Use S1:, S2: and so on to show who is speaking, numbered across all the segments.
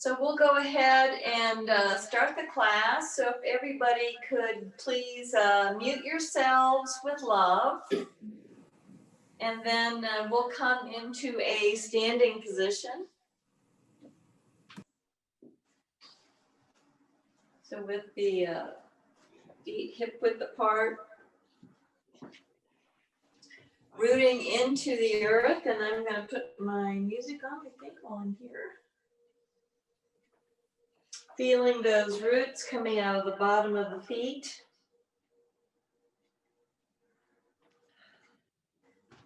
S1: So we'll go ahead and start the class. So if everybody could please mute yourselves with love. And then we'll come into a standing position. So with the feet hip width apart, rooting into the earth, and I'm going to put my music on, I think, while I'm here. Feeling those roots coming out of the bottom of the feet.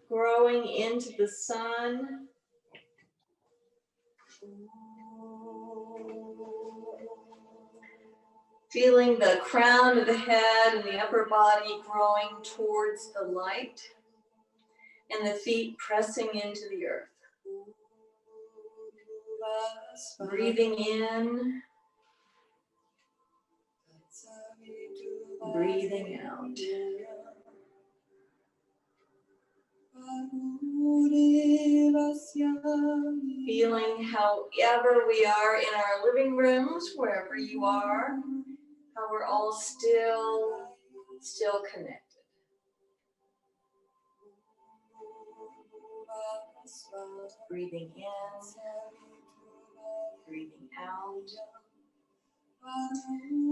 S1: Growing into the sun. Feeling the crown of the head and the upper body growing towards the light. And the feet pressing into the earth. Breathing in. Breathing out. Feeling however we are in our living rooms, wherever you are, how we're all still connected. Breathing in, breathing out.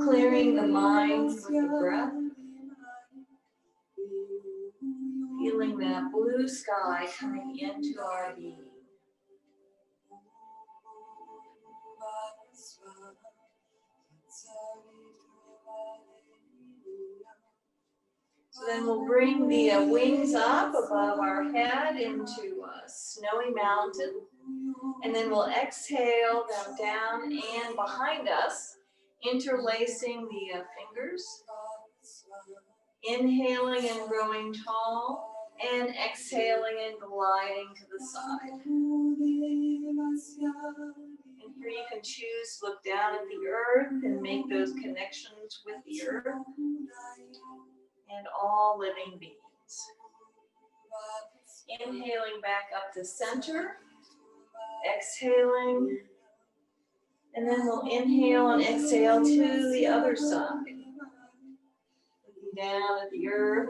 S1: Clearing the mind with the breath. Feeling that blue sky coming into our being. So then we'll bring the wings up above our head into a snowy mountain. And then we'll exhale them down and behind us, interlacing the fingers. Inhaling and growing tall, and exhaling and gliding to the side. And here you can choose to look down at the earth and make those connections with the earth and all living beings. Inhaling back up to center, exhaling, and then we'll inhale and exhale to the other side. Down at the earth.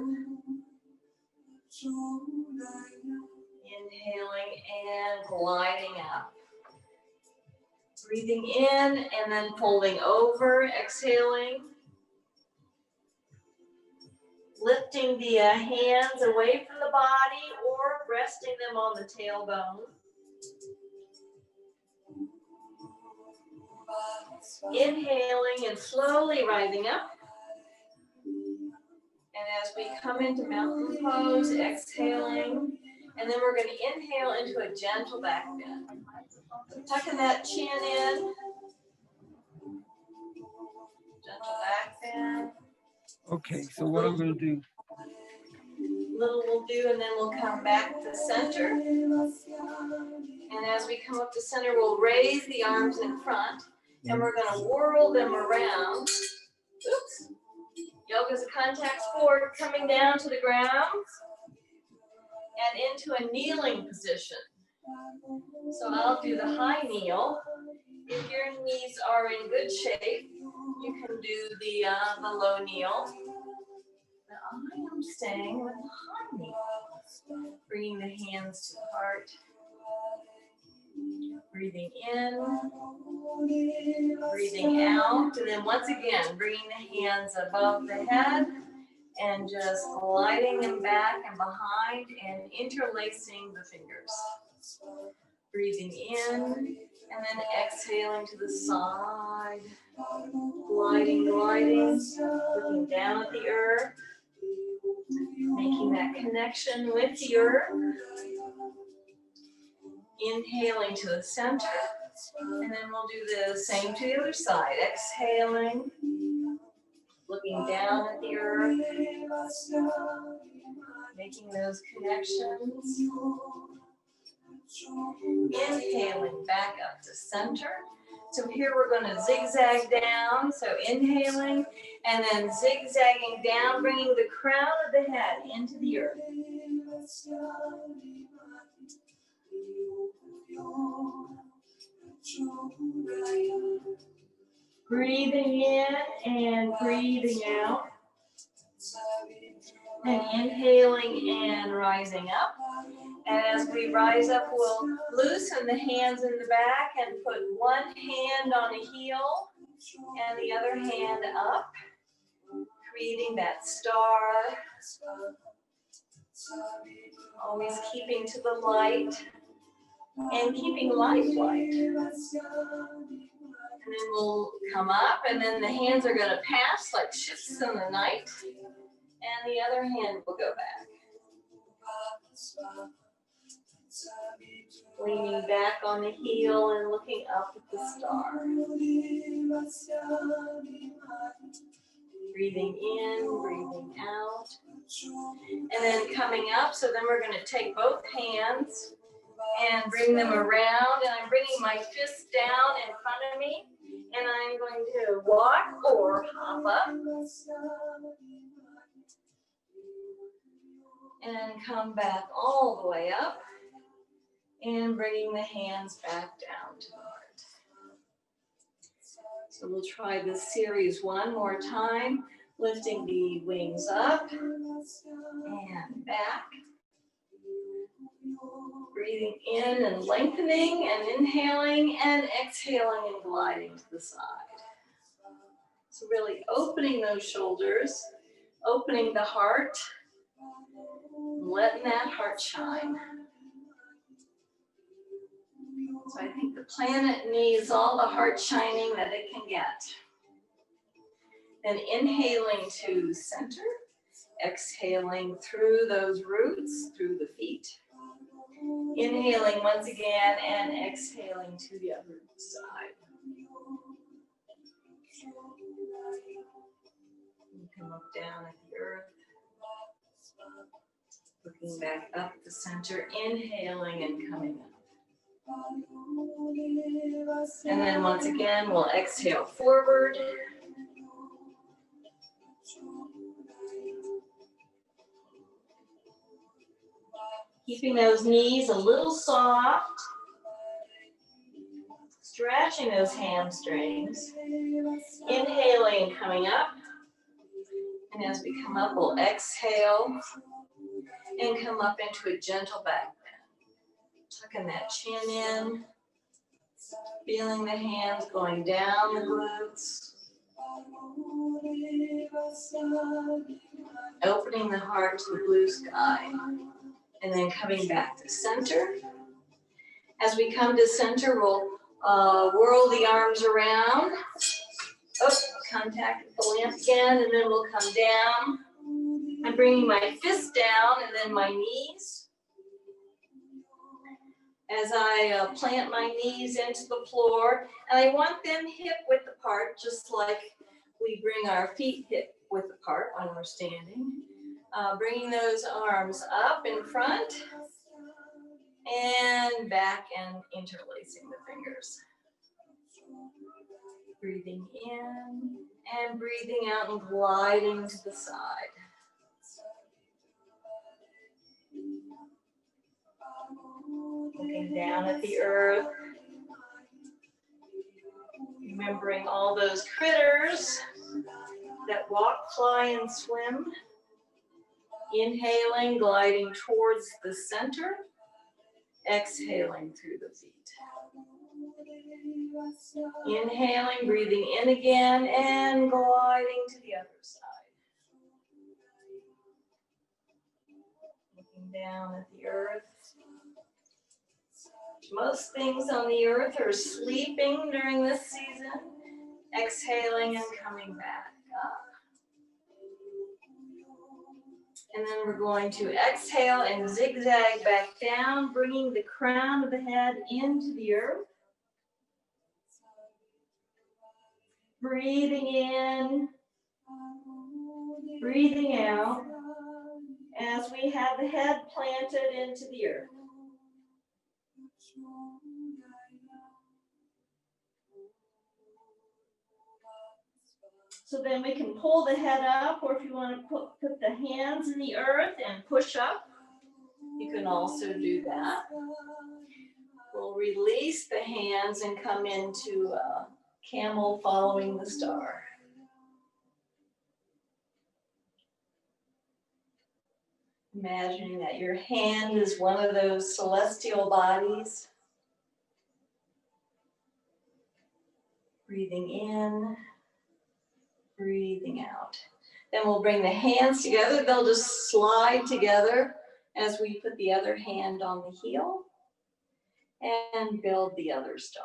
S1: Inhaling and gliding up. Breathing in and then folding over, exhaling. Lifting the hands away from the body or resting them on the tailbone. Inhaling and slowly rising up. And as we come into mountain pose, exhaling, and then we're going to inhale into a gentle back bend. So tucking that chin in. Gentle back bend.
S2: Okay, so what I'm going to do?
S1: Little we'll do, and then we'll come back to center. And as we come up to center, we'll raise the arms in front, and we're going to whirl them around. Oops. Yoga is a contact sport, coming down to the ground and into a kneeling position. So I'll do the high kneel. If your knees are in good shape, you can do the low kneel. Now I am staying with the high kneel. Bringing the hands to the heart. Breathing in, breathing out, and then once again, bringing the hands above the head and just gliding them back and behind and interlacing the fingers. Breathing in and then exhaling to the side, gliding, looking down at the earth, making that connection with the earth. Inhaling to the center, and then we'll do the same to the other side. Exhaling, looking down at the earth, making those connections. Inhaling back up to center. So here we're going to zigzag down. So inhaling and then zigzagging down, bringing the crown of the head into the earth. Breathing in and breathing out. And inhaling and rising up. And as we rise up, we'll loosen the hands in the back and put one hand on a heel and the other hand up, creating that star. Always keeping to the light and keeping life light. And then we'll come up, and then the hands are going to pass like ships in the night. And the other hand will go back. Leaning back on the heel and looking up at the star. Breathing in, breathing out. And then coming up, so then we're going to take both hands and bring them around. And I'm bringing my fist down in front of me. And I'm going to walk or hop up. And come back all the way up. And bringing the hands back down to the heart. So we'll try this series one more time. Lifting the wings up and back. Breathing in and lengthening and inhaling and exhaling and gliding to the side. So really opening those shoulders, opening the heart, letting that heart shine. So I think the planet needs all the heart shining that it can get. And inhaling to center, exhaling through those roots, through the feet. Inhaling once again and exhaling to the other side. You can look down at the earth. Looking back up the center, inhaling and coming up. And then once again, we'll exhale forward. Keeping those knees a little soft. Stretching those hamstrings. Inhaling and coming up. And as we come up, we'll exhale and come up into a gentle back bend. Tucking that chin in. Feeling the hands going down the glutes. Opening the heart to the blue sky. And then coming back to center. As we come to center, we'll whirl the arms around. Oh, contact with the lamp again, and then we'll come down. I'm bringing my fists down and then my knees. As I plant my knees into the floor, and I want them hip width apart, just like we bring our feet hip width apart when we're standing. Bringing those arms up in front and back and interlacing the fingers. Breathing in and breathing out and gliding to the side. Looking down at the earth. Remembering all those critters that walk, fly, and swim. Inhaling, gliding towards the center. Exhaling through the feet. Inhaling, breathing in again, and gliding to the other side. Looking down at the earth. Most things on the earth are sleeping during this season. Exhaling and coming back up. And then we're going to exhale and zigzag back down, bringing the crown of the head into the earth. Breathing in, breathing out, as we have the head planted into the earth. So then we can pull the head up, or if you want to put the hands in the earth and push up. You can also do that. We'll release the hands and come into camel following the star. Imagining that your hand is one of those celestial bodies. Breathing in, breathing out. Then we'll bring the hands together. They'll just slide together as we put the other hand on the heel and build the other star.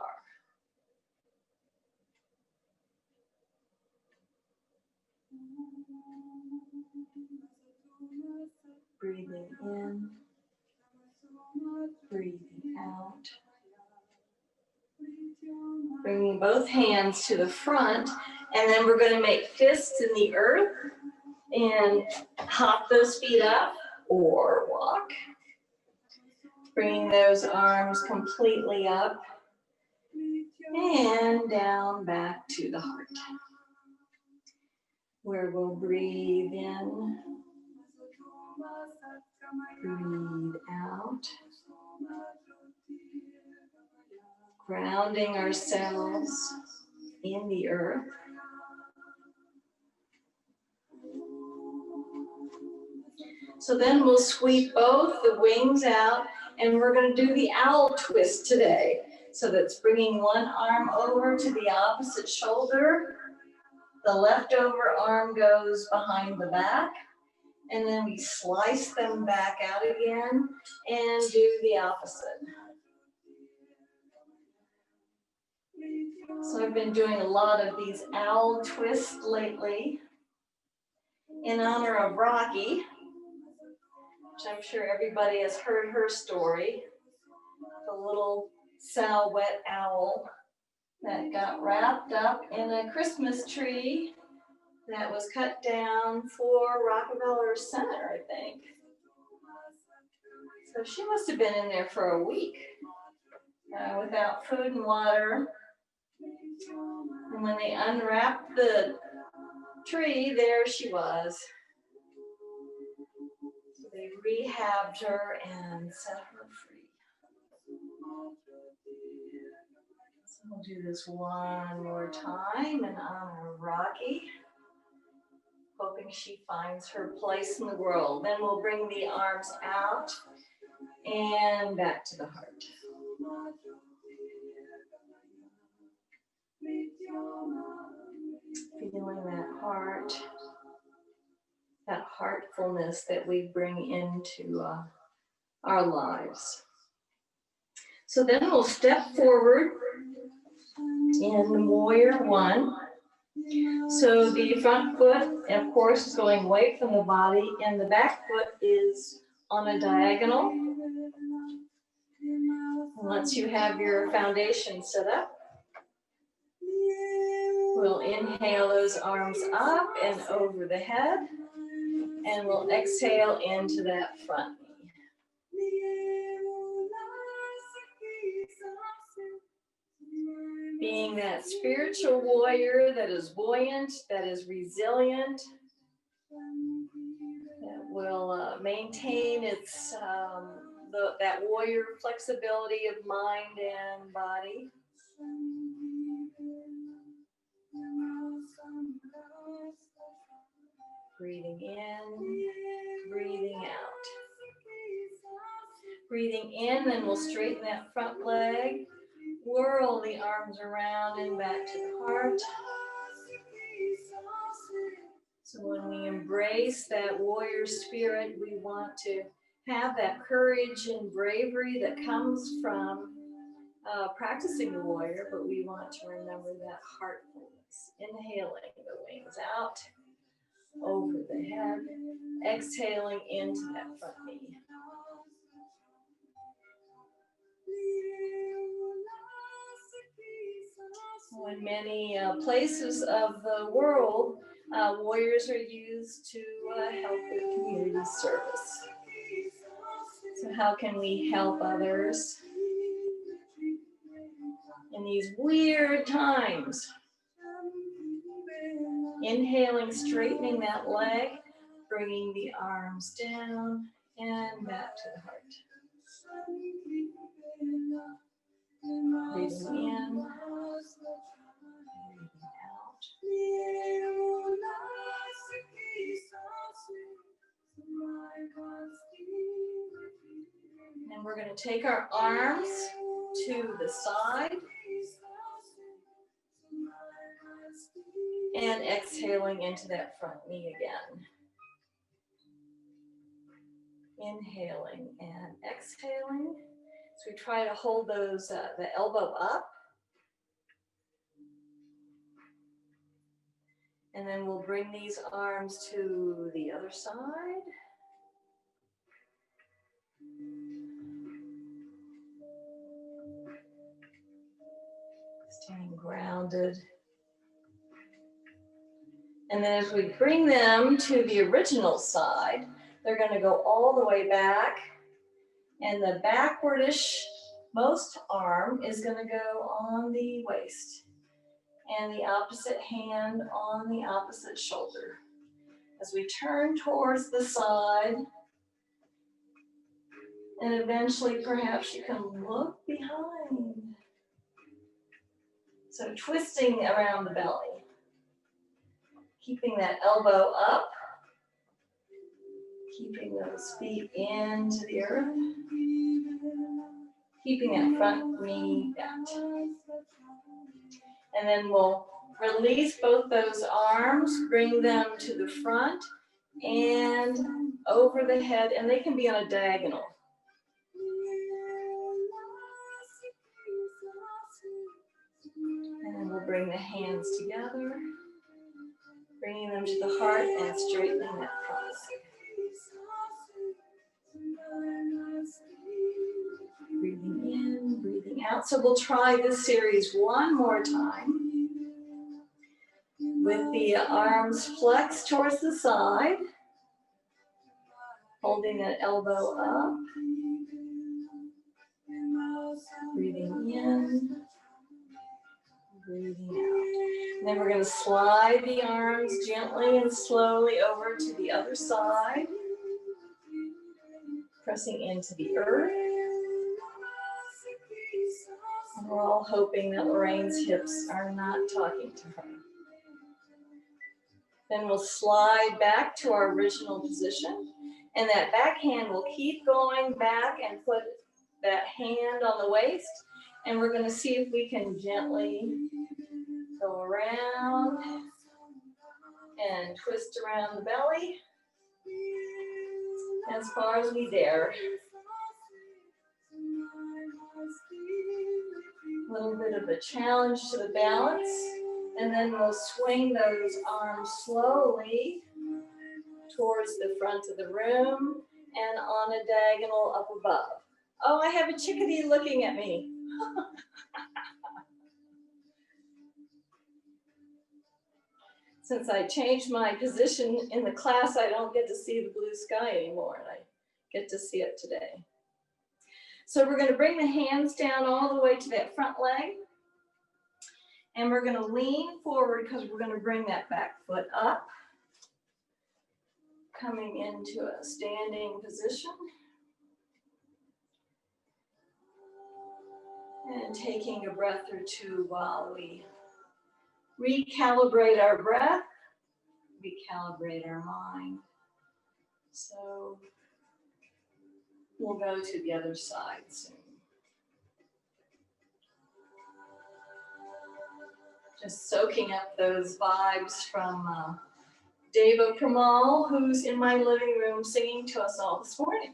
S1: Breathing in, breathing out. Bringing both hands to the front, and then we're going to make fists in the earth and hop those feet up or walk. Bringing those arms completely up and down back to the heart, where we'll breathe in, breathe out, grounding ourselves in the earth. So then we'll sweep both the wings out, and we're going to do the owl twist today. So that's bringing one arm over to the opposite shoulder. The leftover arm goes behind the back, and then we slice them back out again and do the opposite. So I've been doing a lot of these owl twists lately in honor of Rocky, which I'm sure everybody has heard her story. The little Salwet owl that got wrapped up in a Christmas tree that was cut down for Rockefeller Center, I think. So she must have been in there for a week without food and water. And when they unwrapped the tree, there she was. So they rehabbed her and set her free. So we'll do this one more time in honor of Rocky, hoping she finds her place in the world. Then we'll bring the arms out and back to the heart. Feeling that heart, that heartfulness that we bring into our lives. So then we'll step forward in Warrior One. So the front foot, of course, is going away from the body, and the back foot is on a diagonal. Once you have your foundation set up, we'll inhale those arms up and over the head, and we'll exhale into that front knee. Being that spiritual warrior that is buoyant, that is resilient, that will maintain its that warrior flexibility of mind and body. Breathing in, breathing out. Breathing in, then we'll straighten that front leg, whirl the arms around and back to the heart. So when we embrace that warrior spirit, we want to have that courage and bravery that comes from practicing the warrior, but we want to remember that heartfulness. Inhaling the wings out over the head, exhaling into that front knee. In many places of the world, warriors are used to help with community service. So how can we help others in these weird times? Inhaling, straightening that leg, bringing the arms down and back to the heart. Breathing in, breathing out. And we're going to take our arms to the side and exhaling into that front knee again. Inhaling and exhaling. So we try to hold those, the elbow up. And then we'll bring these arms to the other side. Staying grounded. And then as we bring them to the original side, they're going to go all the way back. And the backwardish most arm is going to go on the waist. And the opposite hand on the opposite shoulder. As we turn towards the side, and eventually perhaps you can look behind. So twisting around the belly. Keeping that elbow up. Keeping those feet into the earth. Keeping that front knee bent. And then we'll release both those arms, bring them to the front and over the head, and they can be on a diagonal. And then we'll bring the hands together, bringing them to the heart and straightening that front leg. Breathing in, breathing out. So we'll try this series one more time with the arms flexed towards the side, holding that elbow up, breathing in, breathing out. And then we're going to slide the arms gently and slowly over to the other side, pressing into the earth. And we're all hoping that Lorraine's hips are not talking to her. Then we'll slide back to our original position. And that back hand will keep going back and put that hand on the waist. And we're going to see if we can gently go around and twist around the belly as far as we dare. A little bit of a challenge to the balance, and then we'll swing those arms slowly towards the front of the room and on a diagonal up above. Oh, I have a chickadee looking at me. Since I changed my position in the class, I don't get to see the blue sky anymore, and I get to see it today. So we're going to bring the hands down all the way to that front leg. And we're going to lean forward because we're going to bring that back foot up. Coming into a standing position. And taking a breath or two while we recalibrate our breath, recalibrate our mind. So we'll go to the other side soon. Just soaking up those vibes from Deva Premal, who's in my living room singing to us all this morning.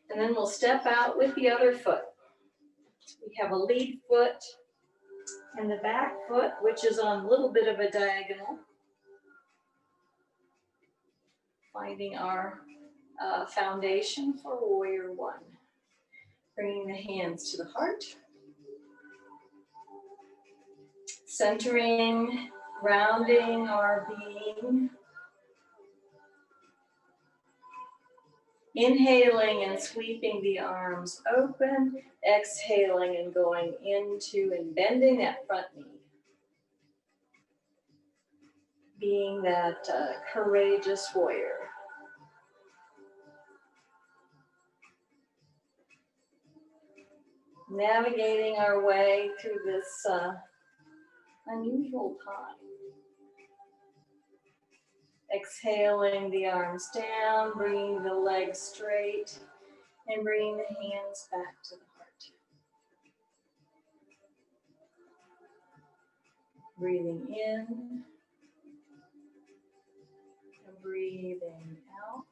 S1: And then we'll step out with the other foot. We have a lead foot and the back foot, which is on a little bit of a diagonal. Finding our foundation for warrior one. Bringing the hands to the heart. Centering, grounding our being. Inhaling and sweeping the arms open. Exhaling and going into and bending that front knee. Being that courageous warrior. navigating our way through this unusual time. Exhaling the arms down, bringing the legs straight, and bringing the hands back to the heart. Breathing in and breathing out.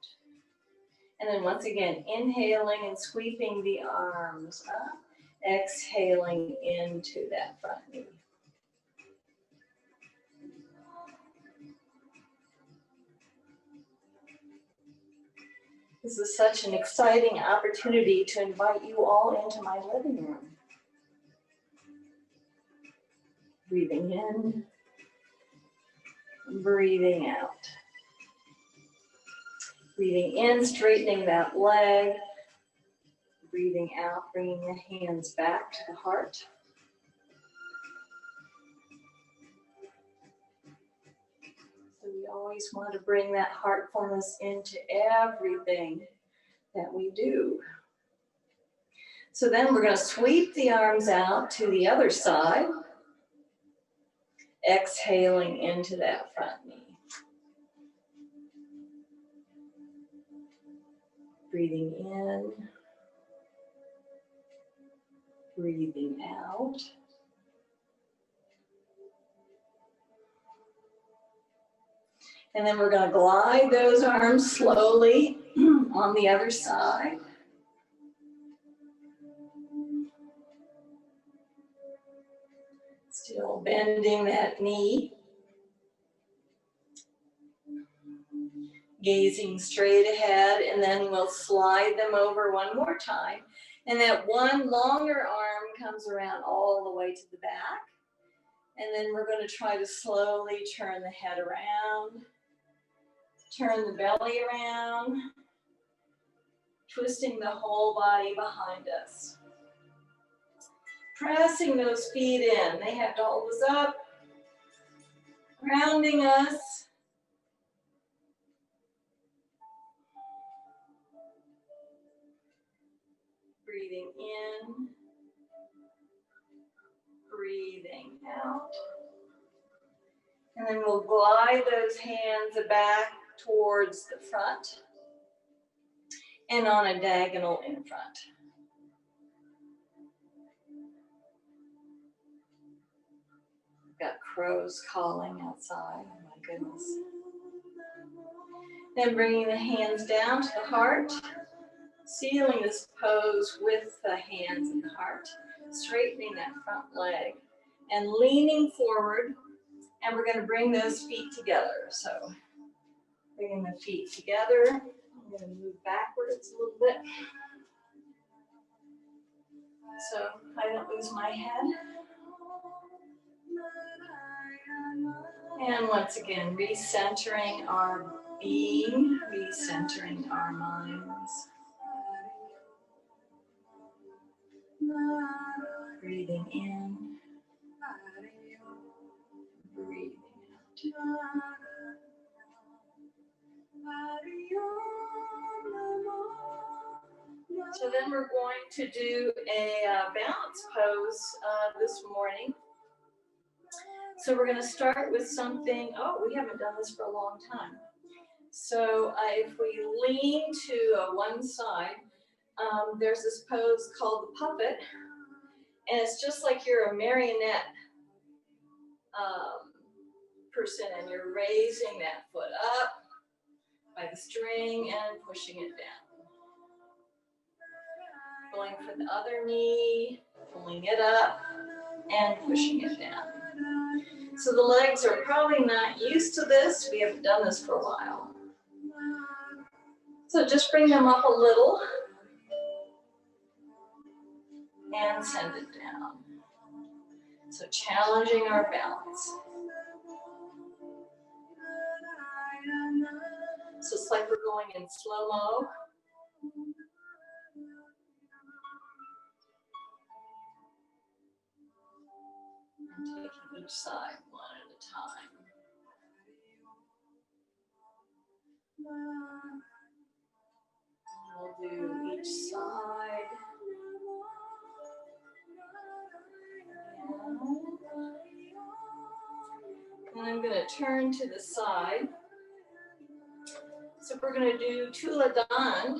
S1: And then once again, inhaling and sweeping the arms up, exhaling into that front knee. This is such an exciting opportunity to invite you all into my living room. Breathing in, breathing out. Breathing in, straightening that leg. Breathing out, bringing the hands back to the heart. So we always want to bring that heartfulness into everything that we do. So then we're going to sweep the arms out to the other side, exhaling into that front knee. Breathing in, breathing out. And then we're going to glide those arms slowly on the other side. Still bending that knee. Gazing straight ahead, and then we'll slide them over one more time. And that one longer arm comes around all the way to the back. And then we're going to try to slowly turn the head around. Turn the belly around, twisting the whole body behind us. Pressing those feet in. They have to hold us up, grounding us. Breathing in, breathing out. And then we'll glide those hands back towards the front and on a diagonal in front. We've got crows calling outside, oh my goodness. Then bringing the hands down to the heart, sealing this pose with the hands in the heart, straightening that front leg and leaning forward. And we're going to bring those feet together. So bringing the feet together. I'm going to move backwards a little bit so I don't lose my head. And once again, recentering our being, recentering our minds. Breathing in, breathing out. So then we're going to do a balance pose this morning. So we're going to start with something, we haven't done this for a long time. So if we lean to one side, there's this pose called the puppet. And it's just like you're a marionette person and you're raising that foot up by the string and pushing it down. Going for the other knee, pulling it up and pushing it down. So the legs are probably not used to this. We haven't done this for a while. So just bring them up a little and send it down. So challenging our balance. So it's like we're going in slow-mo. And taking each side one at a time. We'll do each side. I'm going to turn to the side. So we're going to do Tula Dan,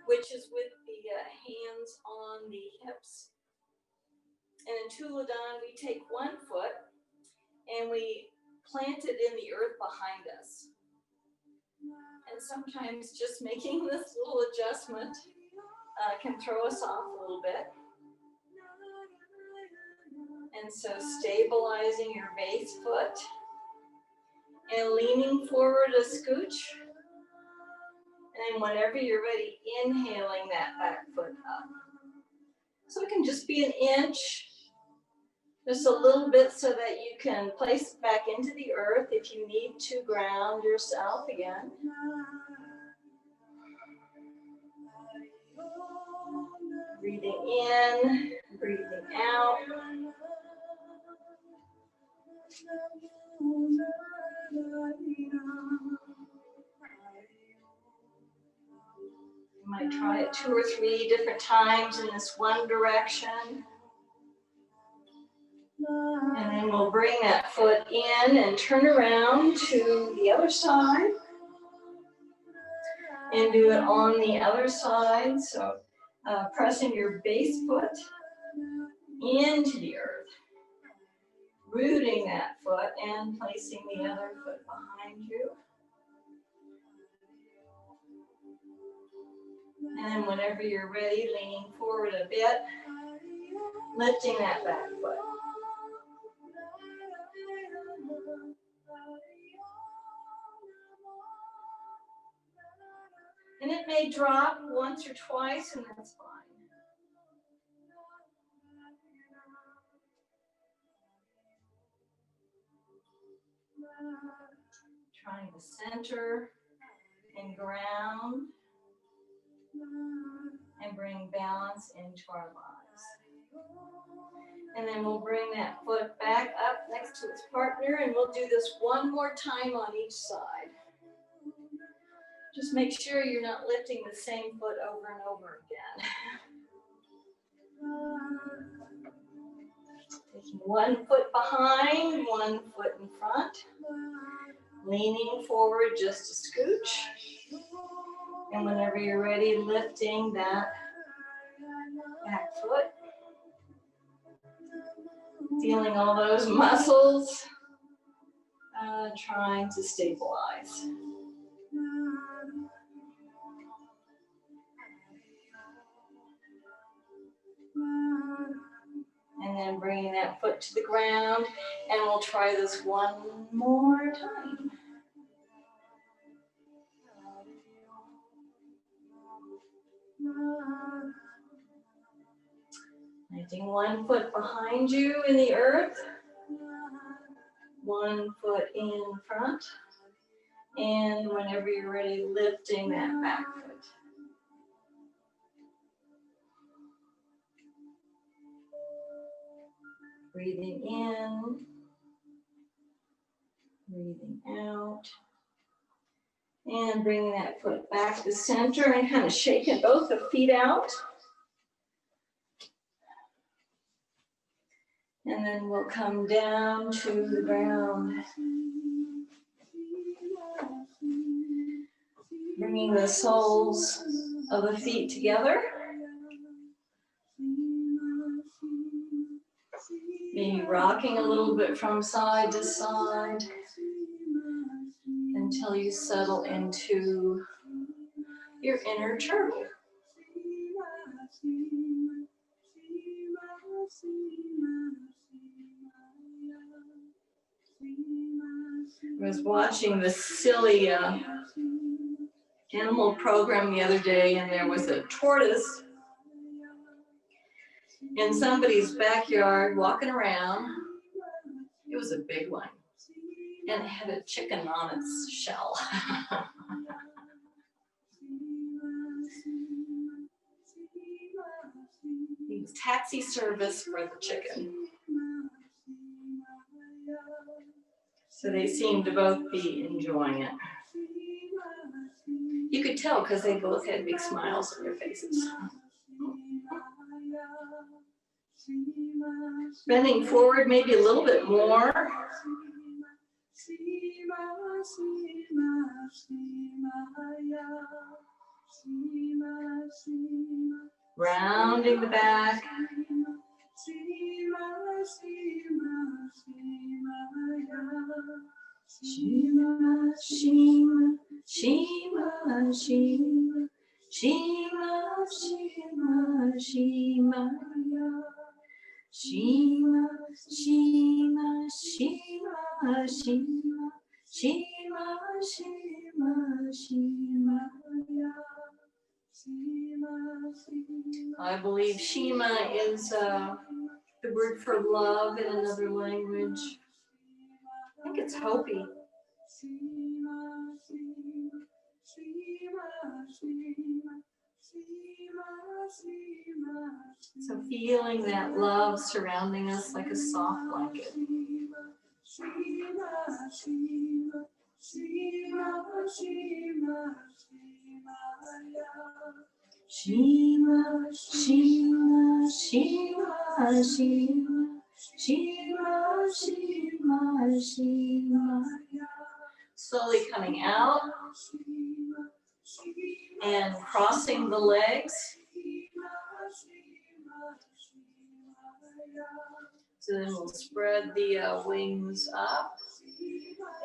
S1: which is with the hands on the hips. And in Tula Dan, we take one foot and we plant it in the earth behind us. And sometimes just making this little adjustment can throw us off a little bit. And so stabilizing your base foot and leaning forward a scooch. And whenever you're ready, inhaling that back foot up. So it can just be an inch, just a little bit so that you can place it back into the earth if you need to ground yourself again. Breathing in, breathing out. You might try it 2 or 3 different times in this one direction. And then we'll bring that foot in and turn around to the other side. And do it on the other side. So pressing your base foot into the earth. Rooting that foot and placing the other foot behind you. And then whenever you're ready, leaning forward a bit, lifting that back foot. And it may drop once or twice, and that's fine. Trying to center and ground and bring balance into our lives. And then we'll bring that foot back up next to its partner, and we'll do this one more time on each side. Just make sure you're not lifting the same foot over and over again. Taking one foot behind, one foot in front. Leaning forward just a scooch. And whenever you're ready, lifting that back foot. Feeling all those muscles, trying to stabilize. And then bringing that foot to the ground, and we'll try this one more time. Planting one foot behind you in the earth, one foot in front, and whenever you're ready, lifting that back foot. Breathing in, breathing out, and bringing that foot back to center and kind of shaking both the feet out. And then we'll come down to the ground. Bringing the soles of the feet together. Maybe rocking a little bit from side to side until you settle into your inner turtle. I was watching this silly animal program the other day, and there was a tortoise in somebody's backyard walking around. It was a big one, and it had a chicken on its shell. It was taxi service for the chicken. So they seemed to both be enjoying it. You could tell because they both had big smiles on their faces. Bending forward maybe a little bit more.
S3: Shima, Shima, Shimaya. Shima, Shima.
S1: Rounding the back.
S3: Shima, Shima, Shimaya. Shima,
S1: Shima, Shima, Shima, Shima, Shima, Shimaya. Shima, Shima, Shima, Shima, Shima, Shima, Shimaya. I believe Shima is the word for love in another language. I think it's Hopi. So feeling that love surrounding us like a soft blanket. Shima, Shima, Shima, Shima, Shima, Shima, Shima. Slowly coming out and crossing the legs. So then we'll spread the wings up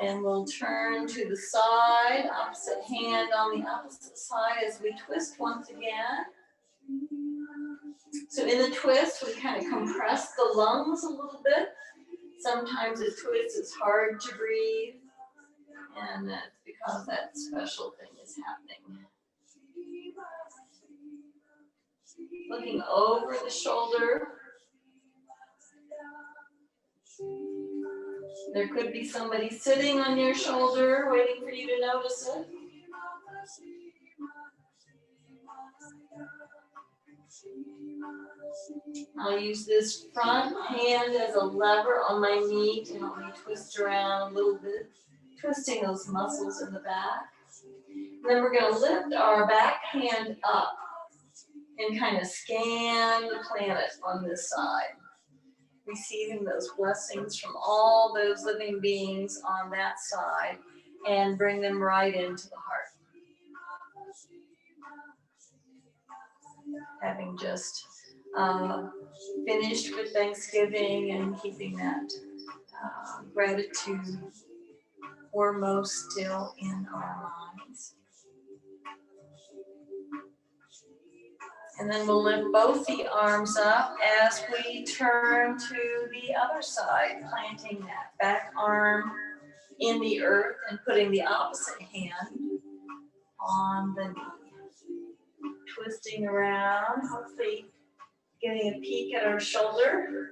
S1: and we'll turn to the side, opposite hand on the opposite side as we twist once again. So in the twist, we kind of compress the lungs a little bit. Sometimes a twist is hard to breathe, and that's because that special thing is happening. Looking over the shoulder. There could be somebody sitting on your shoulder waiting for you to notice it. I'll use this front hand as a lever on my knee to help me twist around a little bit, twisting those muscles in the back. And then we're going to lift our back hand up and kind of scan the planet on this side, receiving those blessings from all those living beings on that side and bring them right into the heart. Having just finished with Thanksgiving and keeping that gratitude foremost still in our minds. And then we'll lift both the arms up as we turn to the other side, planting that back arm in the earth and putting the opposite hand on the knee. Twisting around, hopefully getting a peek at our shoulder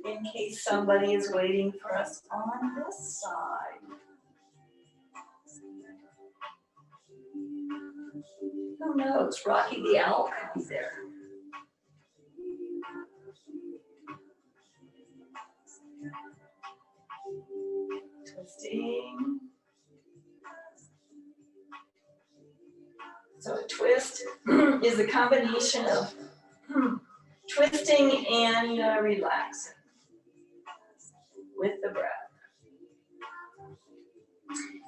S1: in case somebody is waiting for us on this side. Who knows? Rocky the Owl could be there. Twisting. So a twist is a combination of twisting and relaxing with the breath.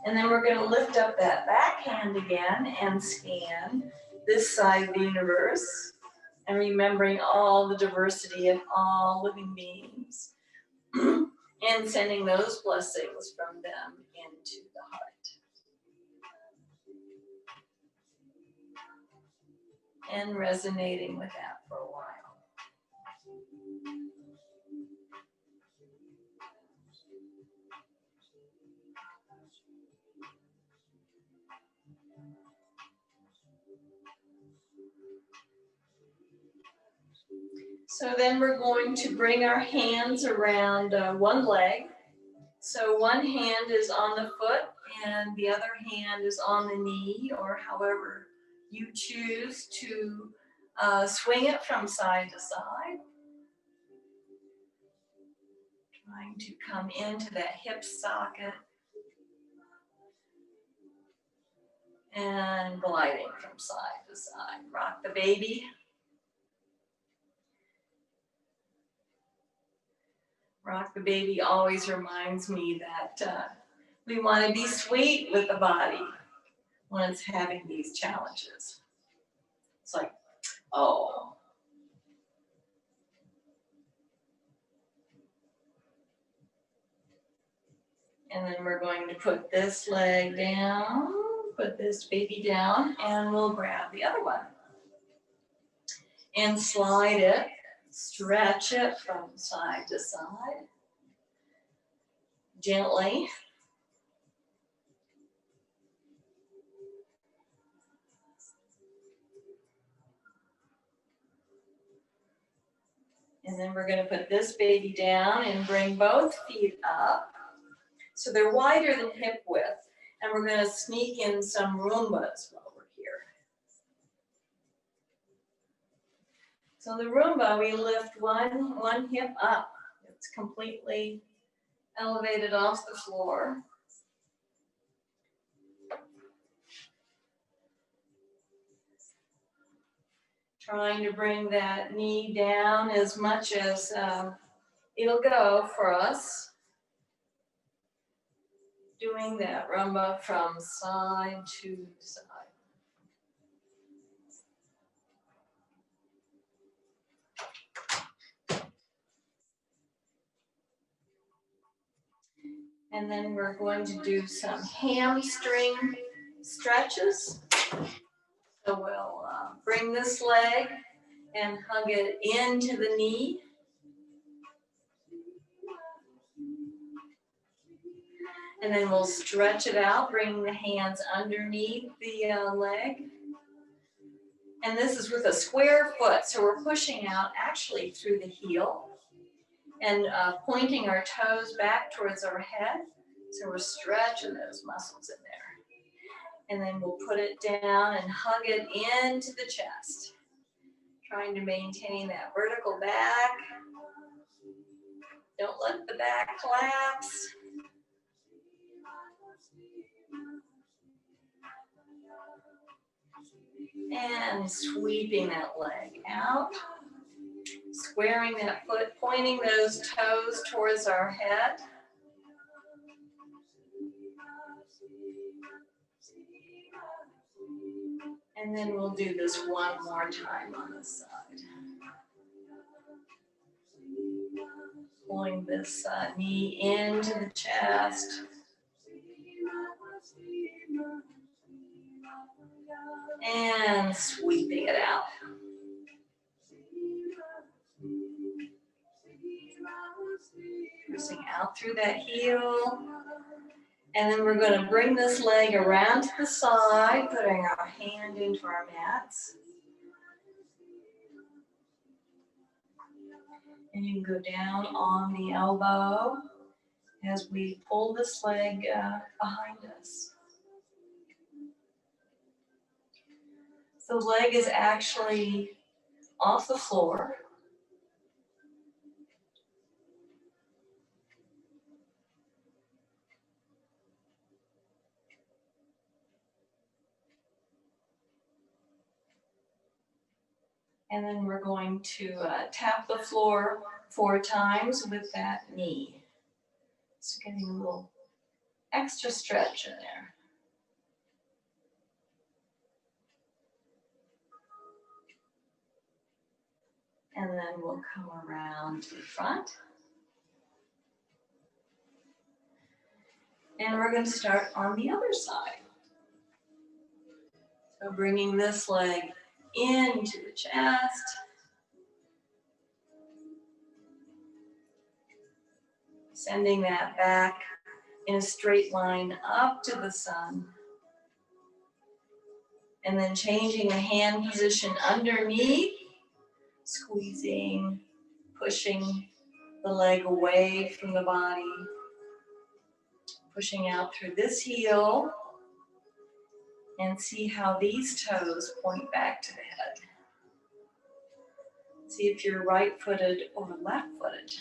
S1: And then we're going to lift up that back hand again and scan this side of the universe and remembering all the diversity of all living beings and sending those blessings from them into the heart. And resonating with that for a while. So then we're going to bring our hands around one leg. So one hand is on the foot and the other hand is on the knee, or however you choose to swing it from side to side. Trying to come into that hip socket and gliding from side to side. Rock the baby. Rock the Baby always reminds me that we want to be sweet with the body when it's having these challenges. It's like, oh. And then we're going to put this leg down, put this baby down, and we'll grab the other one. And slide it, stretch it from side to side, gently. And then we're going to put this baby down and bring both feet up. So they're wider than hip width. And we're going to sneak in some Roombas while we're here. So the Roomba, we lift one hip up. It's completely elevated off the floor. Trying to bring that knee down as much as it'll go for us. Doing that Roomba from side to side. And then we're going to do some hamstring stretches. So we'll bring this leg and hug it into the knee. And then we'll stretch it out, bringing the hands underneath the leg. And this is with a square foot, so we're pushing out actually through the heel and pointing our toes back towards our head. So we're stretching those muscles in there. And then we'll put it down and hug it into the chest. Trying to maintain that vertical back. Don't let the back collapse. And sweeping that leg out. Squaring that foot, pointing those toes towards our head. And then we'll do this one more time on this side. Pulling this knee into the chest. And sweeping it out. Pressing out through that heel. And then we're going to bring this leg around to the side, putting our hand into our mats. And you can go down on the elbow as we pull this leg behind us. So the leg is actually off the floor. And then we're going to tap the floor 4 times with that knee. So getting a little extra stretch in there. And then we'll come around to the front. And we're going to start on the other side. So bringing this leg into the chest. Sending that back in a straight line up to the sun. And then changing the hand position underneath. Squeezing, pushing the leg away from the body. Pushing out through this heel. And see how these toes point back to the head. See if you're right-footed or left-footed.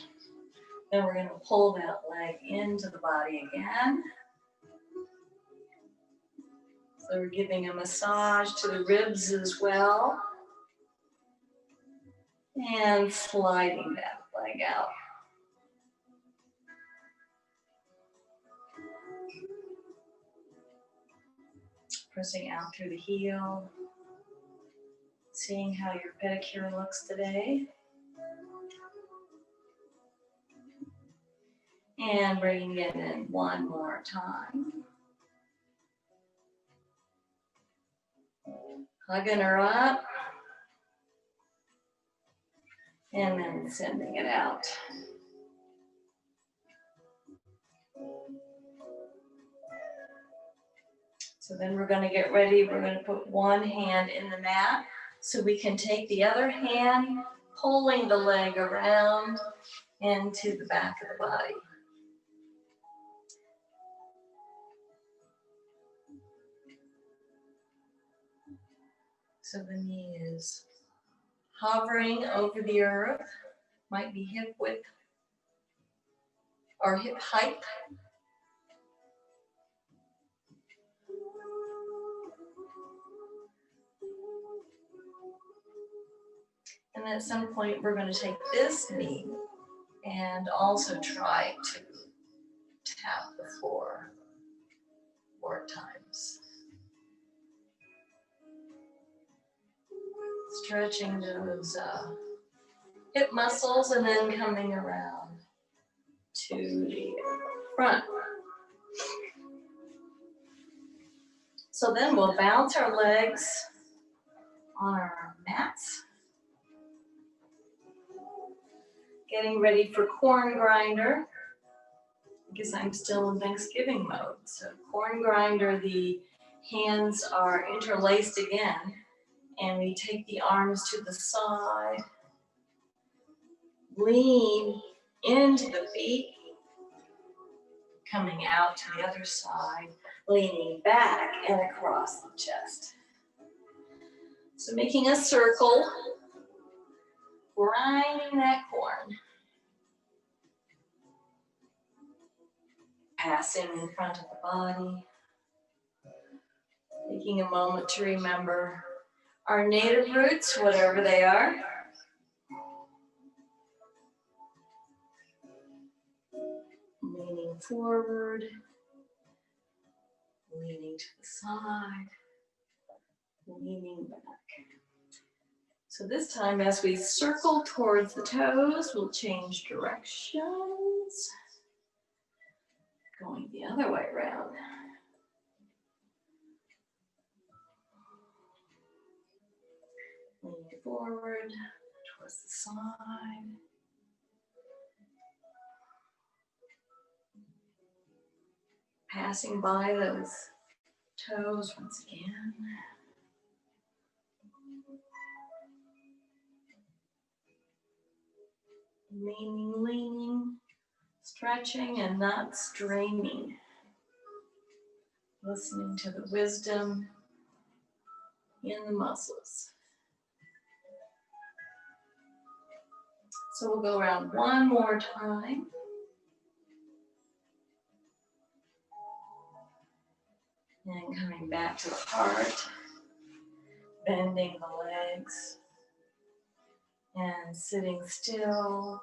S1: Then we're going to pull that leg into the body again. So we're giving a massage to the ribs as well. And sliding that leg out. Pressing out through the heel. Seeing how your pedicure looks today. And bringing it in one more time. Hugging her up. And then sending it out. So then we're going to get ready. We're going to put one hand in the mat so we can take the other hand, pulling the leg around into the back of the body. So the knee is hovering over the earth, might be hip width or hip height. And at some point, we're going to take this knee and also try to tap the floor 4 times. Stretching those hip muscles and then coming around to the front. So then we'll bounce our legs on our mats. Getting ready for corn grinder. I guess I'm still in Thanksgiving mode. So corn grinder, the hands are interlaced again, and we take the arms to the side, lean into the feet, coming out to the other side, leaning back and across the chest. So making a circle, grinding that corn. Passing in front of the body. Taking a moment to remember our native roots, whatever they are. Leaning forward, leaning to the side, leaning back. So this time as we circle towards the toes, we'll change directions. Going the other way around. Leaning forward towards the side. Passing by those toes once again. Leaning, stretching and not straining. Listening to the wisdom in the muscles. So we'll go around one more time. And coming back to the heart, bending the legs, and sitting still,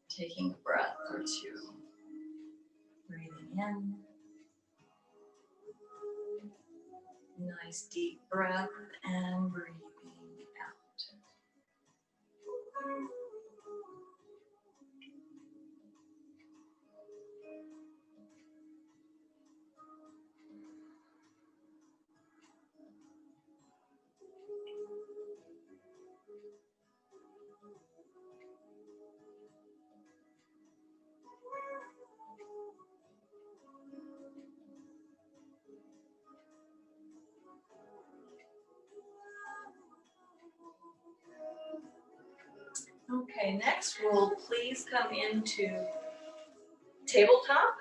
S1: taking a breath or two, breathing in. Nice deep breath and breathing out. Okay, next we'll please come into tabletop.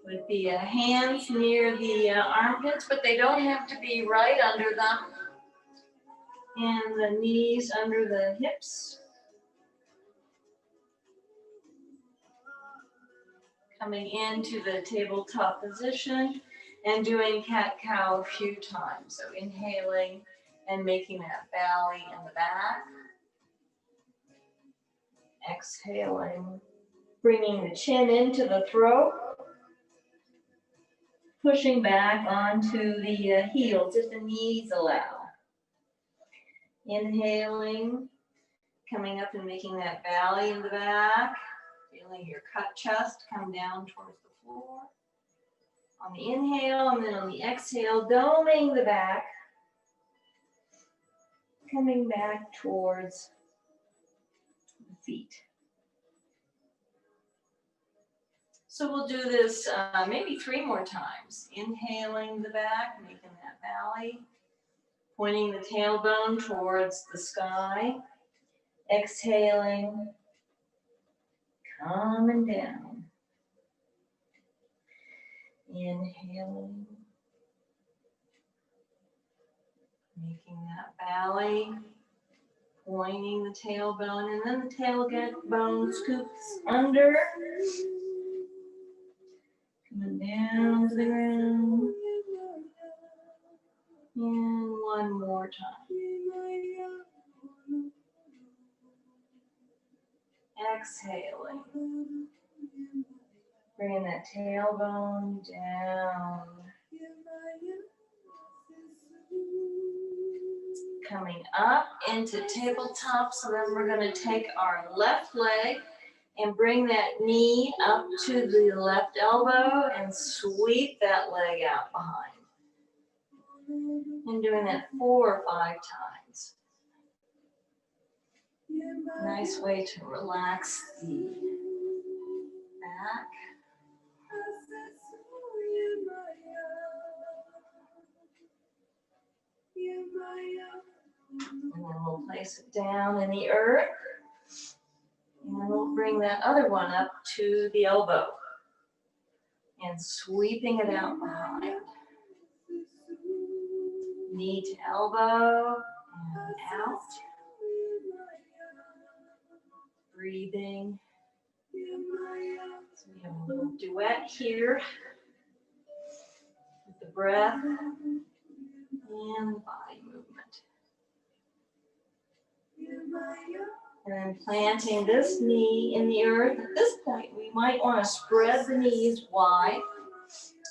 S1: With the hands near the armpits, but they don't have to be right under them. And the knees under the hips. Coming into the tabletop position and doing cat-cow a few times. So inhaling and making that belly in the back. Exhaling, bringing the chin into the throat, pushing back onto the heels if the knees allow. Inhaling, coming up and making that valley in the back, feeling your cut chest come down towards the floor. On the inhale and then on the exhale, doming the back, coming back towards the feet. So we'll do this maybe 3 more times. Inhaling the back, making that valley, pointing the tailbone towards the sky. Exhaling, coming down. Inhaling, making that valley, pointing the tailbone, and then the tailbone scoops under, coming down to the ground. And one more time. Exhaling, bringing that tailbone down. Coming up into tabletop, so then we're going to take our left leg and bring that knee up to the left elbow and sweep that leg out behind. And doing that 4 or 5 times. Nice way to relax the back. And then we'll place it down in the earth. And then we'll bring that other one up to the elbow. And sweeping it out behind. Knee to elbow and out. Breathing. So we have a little duet here with the breath and the body movement. And then planting this knee in the earth. At this point, we might want to spread the knees wide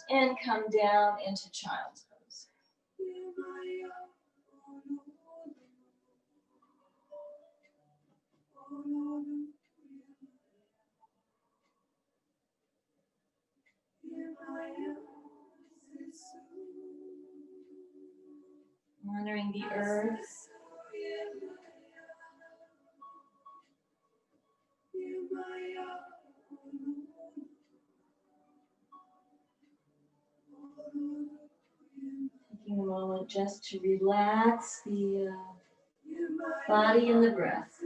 S1: and come down into child's pose. Honoring the earth. Taking a moment just to relax the body and the breath.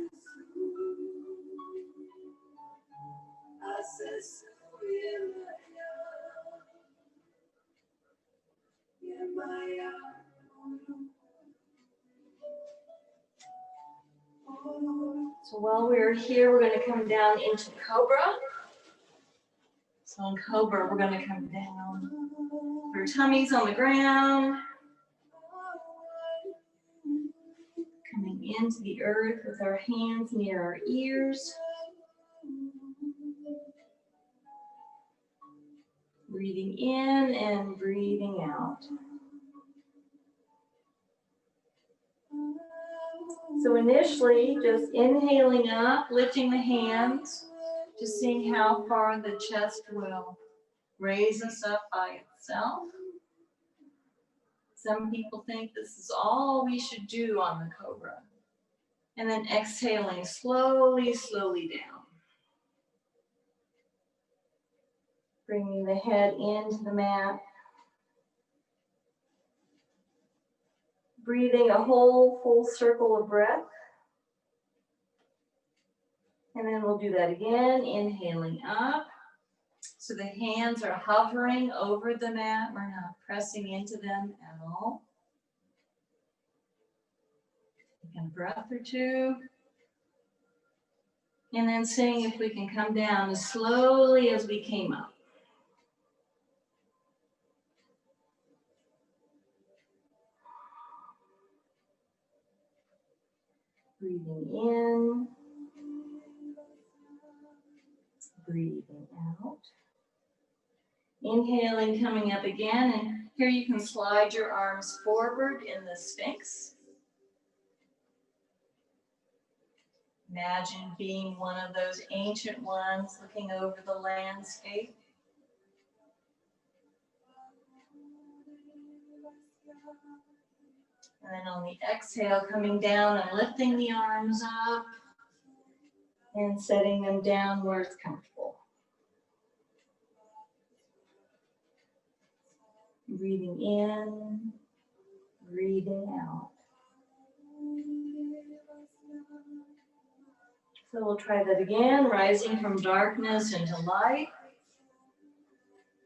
S1: So while we're here, we're going to come down into Cobra. So in Cobra, we're going to come down. Our tummy's on the ground. Coming into the earth with our hands near our ears. Breathing in and breathing out. So initially, just inhaling up, lifting the hands, just seeing how far the chest will raise us up by itself. Some people think this is all we should do on the Cobra. And then exhaling slowly, slowly down. Bringing the head into the mat. Breathing a whole full circle of breath. And then we'll do that again, inhaling up. So the hands are hovering over the mat. We're not pressing into them at all. Taking a breath or 2. And then seeing if we can come down as slowly as we came up. Breathing in Breathing out. Inhaling, coming up again, and here you can slide your arms forward in the Sphinx. Imagine being one of those ancient ones looking over the landscape. And then on the exhale, coming down and lifting the arms up and setting them down where it's comfortable. Breathing in, breathing out. So we'll try that again, rising from darkness into light.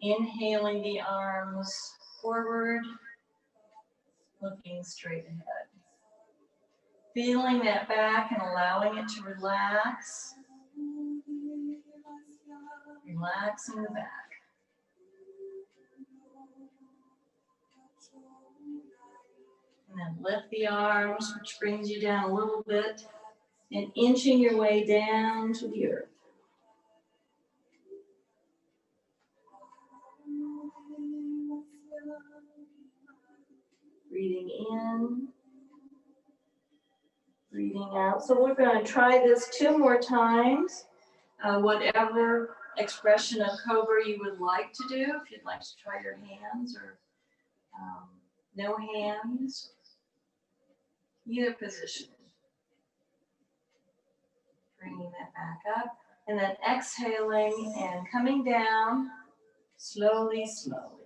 S1: Inhaling the arms forward, looking straight ahead. Feeling that back and allowing it to relax. Relaxing the back. And then lift the arms, which brings you down a little bit, and inching your way down to the earth. Breathing in, breathing out. So we're going to try this 2 more times. Whatever expression of Cobra you would like to do, if you'd like to try your hands or no hands, either position. Bringing that back up, and then exhaling and coming down slowly, slowly.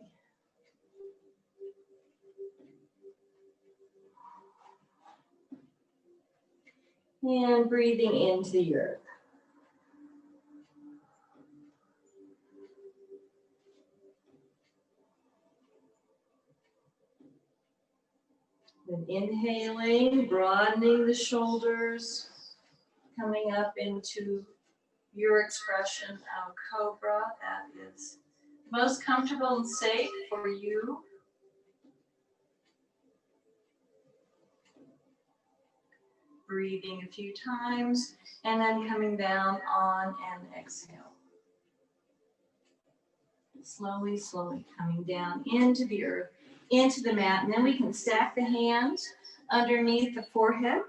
S1: And breathing into the earth. Then inhaling, broadening the shoulders, coming up into your expression of Cobra that is most comfortable and safe for you. Breathing a few times and then coming down on an exhale. Slowly, slowly coming down into the earth, into the mat, and then we can stack the hands underneath the forehead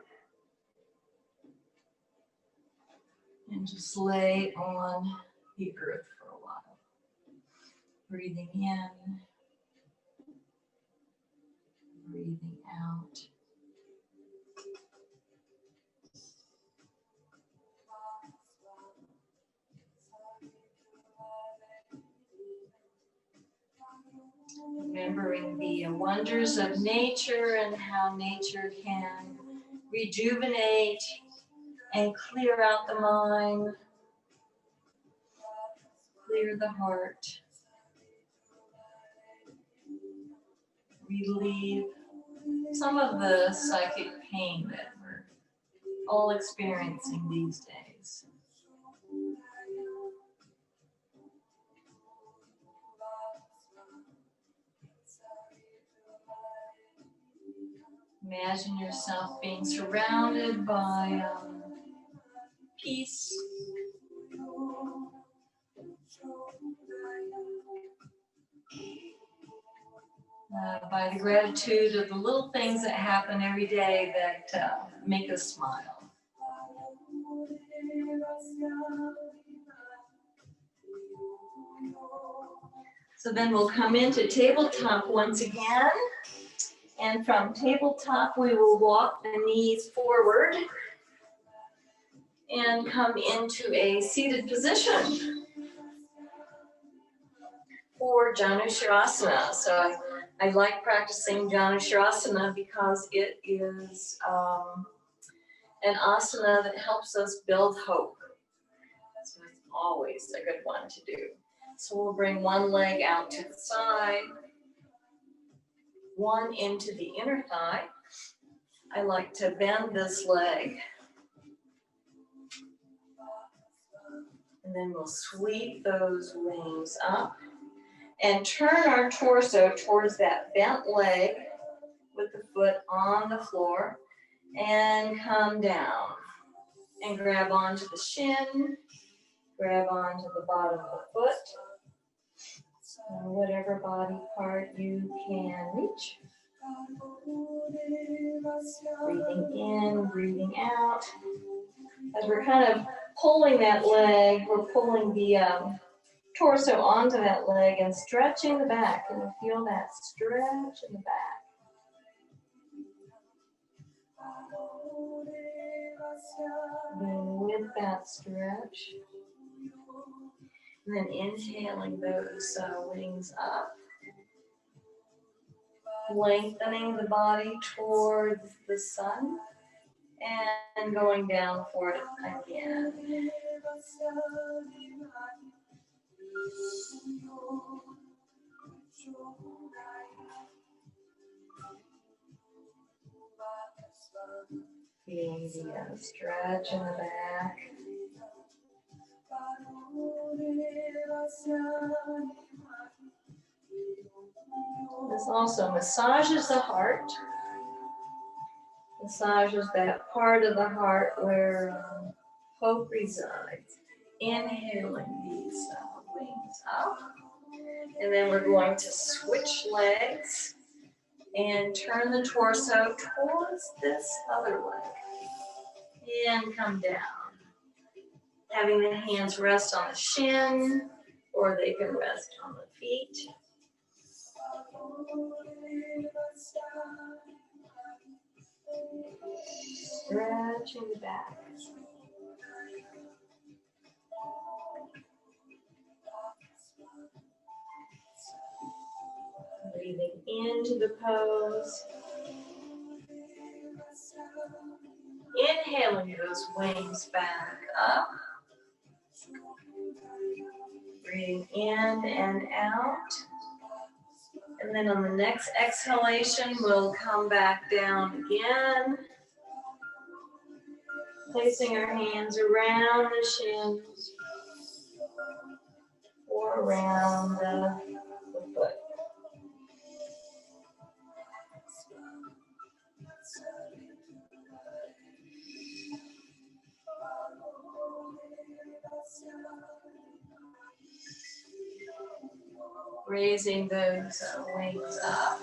S1: and just lay on the earth for a while. Breathing in, breathing out. Remembering the wonders of nature and how nature can rejuvenate and clear out the mind, clear the heart, relieve some of the psychic pain that we're all experiencing these days. Imagine yourself being surrounded by peace, by the gratitude of the little things that happen every day that make us smile. So then we'll come into tabletop once again. And from tabletop, we will walk the knees forward and come into a seated position for Janushirasana. So I like practicing Janushirasana because it is an asana that helps us build hope. So it's always a good one to do. So we'll bring one leg out to the side, one into the inner thigh. I like to bend this leg. And then we'll sweep those wings up and turn our torso towards that bent leg with the foot on the floor and come down and grab onto the shin Grab onto the bottom of the foot, whatever body part you can reach. Breathing in, breathing out. As we're kind of pulling that leg, we're pulling the torso onto that leg and stretching the back. And you feel that stretch in the back. And with that stretch, and then inhaling those wings up, lengthening the body towards the sun, and going down for it again. Feeling the stretch in the back. This also massages the heart. Massages that part of the heart where hope resides. Inhaling these wings up. And then we're going to switch legs and turn the torso towards this other leg. And come down. Having the hands rest on the shin, or they can rest on the feet. Stretching the back. Breathing into the pose. Inhaling those wings back up. Breathing in and out. And then on the next exhalation, we'll come back down again. Placing our hands around the shins or around the foot. Raising those wings up.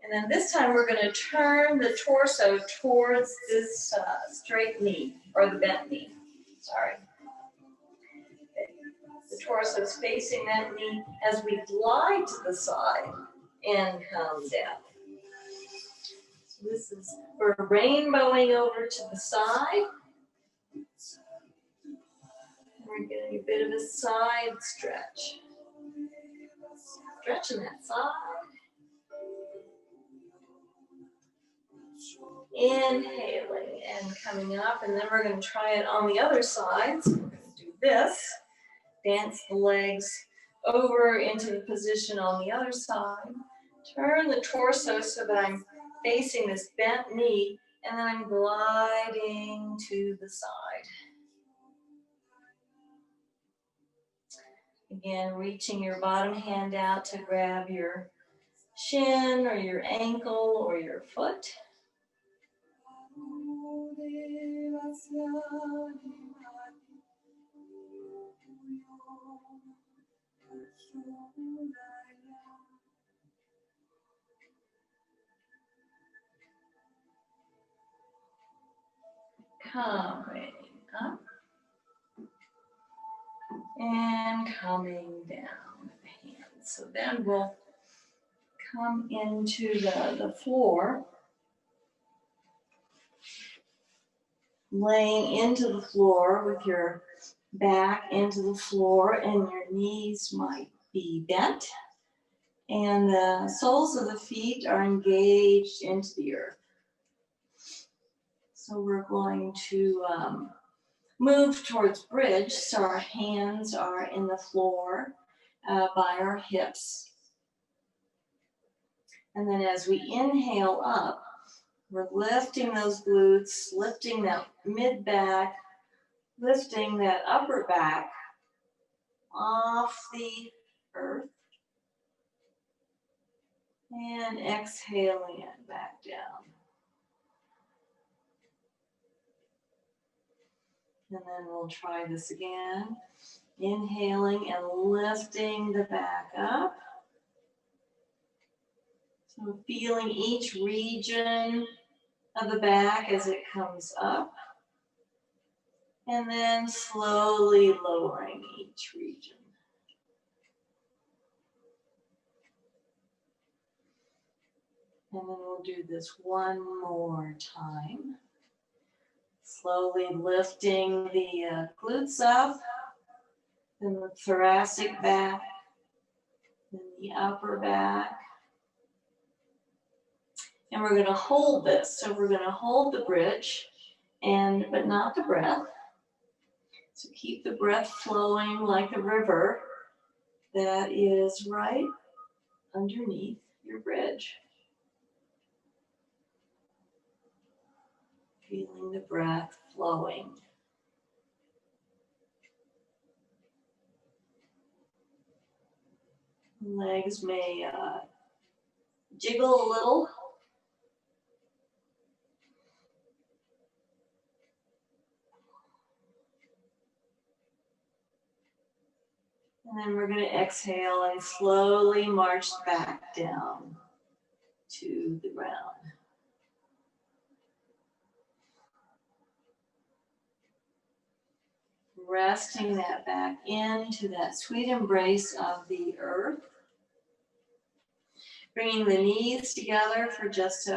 S1: And then this time we're going to turn the torso towards this straight knee, or the bent knee. Sorry. The torso is facing that knee as we glide to the side and come down. So this is, we're rainbowing over to the side. We're getting a bit of a side stretch. Stretching that side. Inhaling and coming up, and then we're going to try it on the other side. So we're going to do this. Dance the legs over into the position on the other side. Turn the torso so that I'm facing this bent knee, and then I'm gliding to the side. Again, reaching your bottom hand out to grab your shin or your ankle or your foot. Coming up and coming down with the hands. So then we'll come into the floor, laying into the floor with your back into the floor, and your knees might be bent, and the soles of the feet are engaged into the earth. So we're going to move towards bridge, so our hands are in the floor by our hips. And then as we inhale up, we're lifting those glutes, lifting that mid back, lifting that upper back off the earth, and exhaling it back down. And then we'll try this again. Inhaling and lifting the back up. So feeling each region of the back as it comes up. And then slowly lowering each region. And then we'll do this one more time. Slowly lifting the glutes up, then the thoracic back, then the upper back. And we're going to hold this. So we're going to hold the bridge, but not the breath. So keep the breath flowing like the river that is right underneath your bridge. Feeling the breath flowing. Legs may jiggle a little. And then we're going to exhale and slowly march back down to the ground. Resting that back into that sweet embrace of the earth. Bringing the knees together for just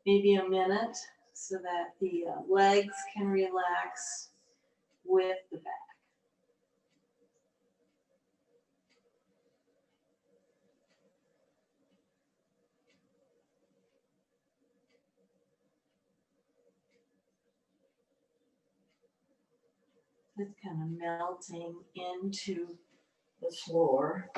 S1: maybe a minute so that the legs can relax with the back. It's kind of melting into the floor.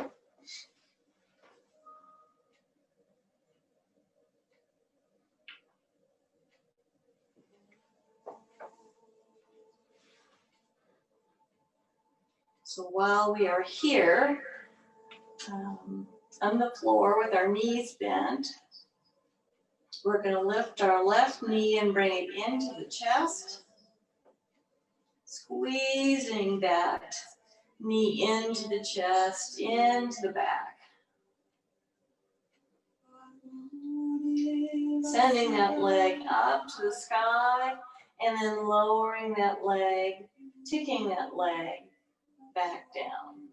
S1: So while we are here on the floor with our knees bent, we're going to lift our left knee and bring it into the chest. Squeezing that knee into the chest, into the back. Sending that leg up to the sky and then lowering that leg, ticking that leg back down.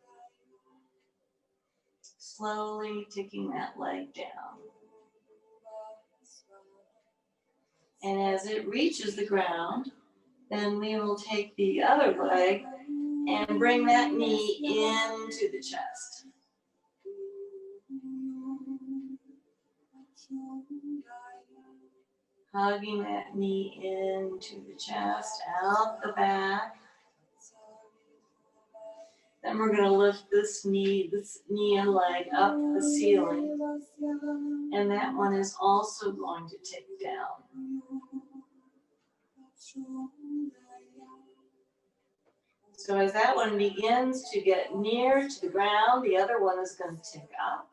S1: Slowly ticking that leg down. And as it reaches the ground, then we will take the other leg and bring that knee into the chest. Hugging that knee into the chest, out the back. Then we're going to lift this knee and leg up the ceiling. And that one is also going to tick down. So as that one begins to get near to the ground, the other one is going to tick up.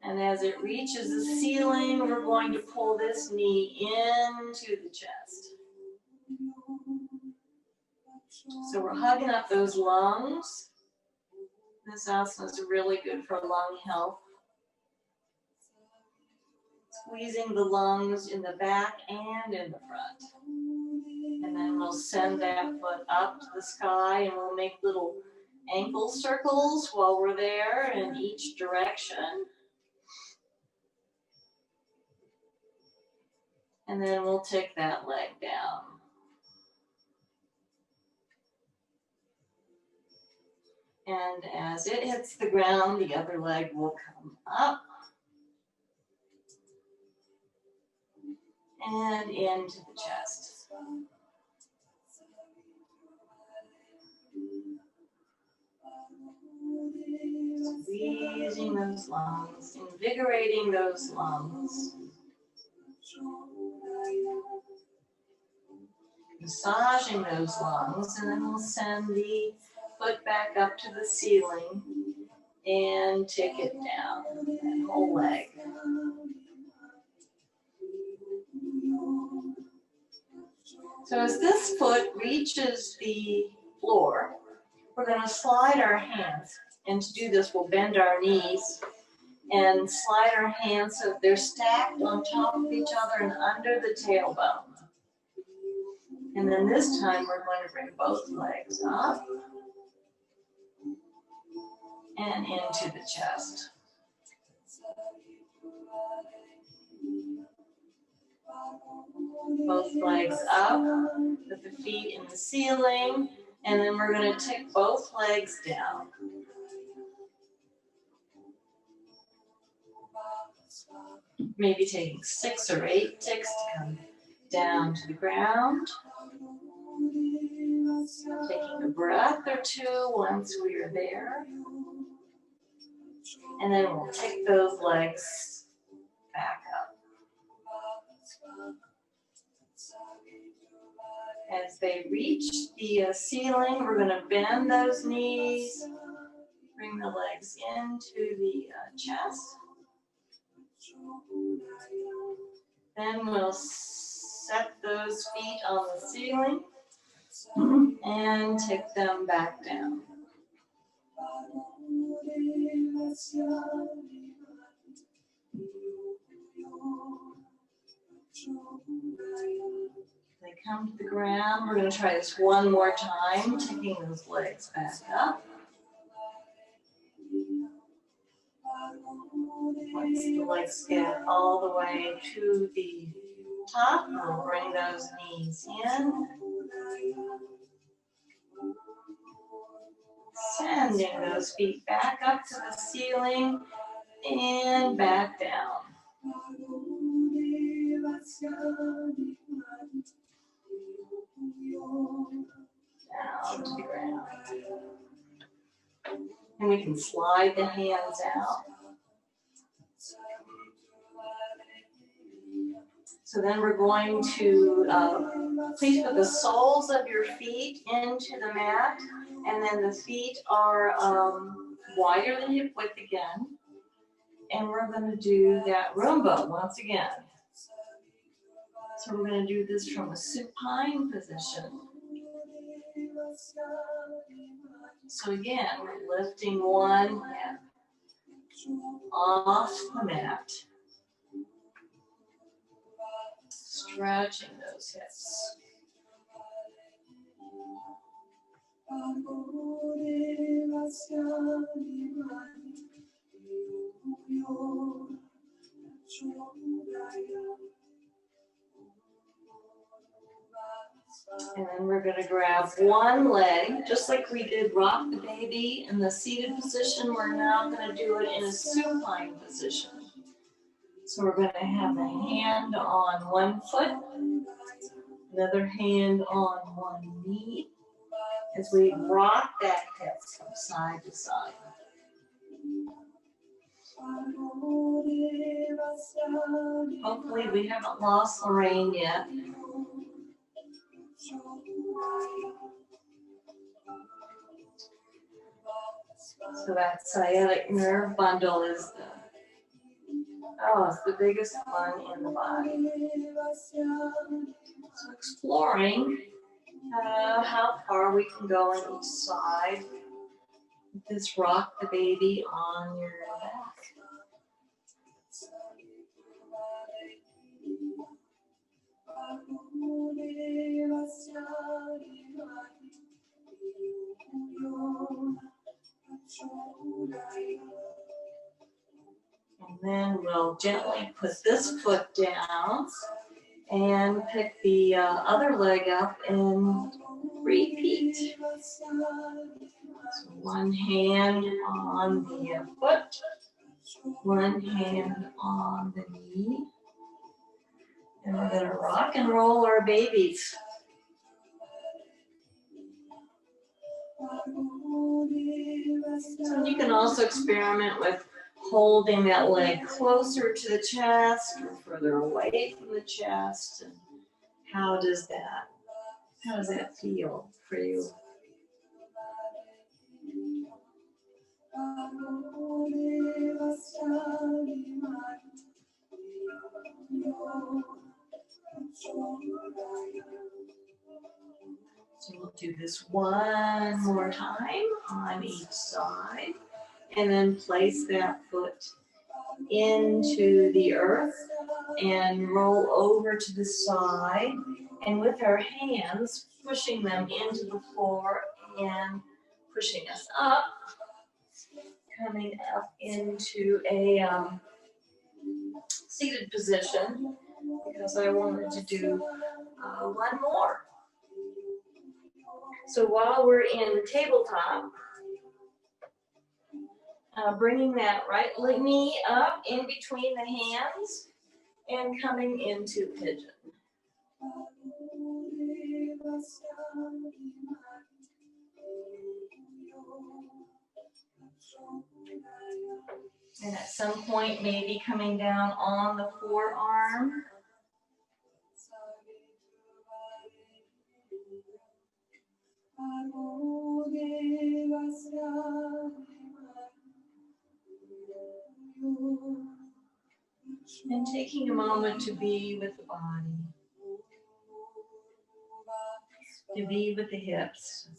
S1: And as it reaches the ceiling, we're going to pull this knee into the chest. So we're hugging up those lungs. This asana is really good for lung health. Squeezing the lungs in the back and in the front. And then we'll send that foot up to the sky and we'll make little ankle circles while we're there in each direction. And then we'll tick that leg down. And as it hits the ground, the other leg will come up and into the chest. Squeezing those lungs, invigorating those lungs. Massaging those lungs, and then we'll send the foot back up to the ceiling and tick it down, that whole leg. So as this foot reaches the floor, we're going to slide our hands. And to do this, we'll bend our knees and slide our hands so they're stacked on top of each other and under the tailbone. And then this time we're going to bring both legs up and into the chest. Both legs up, with the feet in the ceiling, and then we're going to take both legs down. Maybe taking 6 or 8 ticks to come down to the ground. Taking a breath or two once we are there. And then we'll take those legs back up. As they reach the ceiling, we're going to bend those knees, bring the legs into the chest. Then we'll set those feet on the ceiling and take them back down. They come to the ground. We're going to try this one more time, taking those legs back up. Once the legs get all the way to the top, we'll bring those knees in. Sending those feet back up to the ceiling and back down. Down to the ground. And we can slide the hands out. So then we're going to please put the soles of your feet into the mat, and then the feet are wider than hip width again. And we're going to do that Roomba once again. So we're going to do this from a supine position. So again, we're lifting one hip off the mat. Stretching those hips. And then we're going to grab one leg, just like we did rock the baby in the seated position. We're now going to do it in a supine position. So we're going to have a hand on one foot, another hand on one knee, as we rock that hip from side to side. Hopefully we haven't lost Lorraine yet. So that sciatic nerve bundle is it's the biggest one in the body. So exploring how far we can go on each side. Just rock the baby on your back. And then we'll gently put this foot down and pick the other leg up and repeat. So one hand on the foot, one hand on the knee. And we're going to rock and roll our babies. So you can also experiment with holding that leg closer to the chest or further away from the chest. And how does that feel for you? Do this one more time on each side, and then place that foot into the earth and roll over to the side, and with our hands pushing them into the floor and pushing us up, coming up into a seated position, because I wanted to do one more. So while we're in the tabletop, bringing that right knee up in between the hands and coming into pigeon. And at some point, maybe coming down on the forearm. And taking a moment to be with the body, to be with the hips.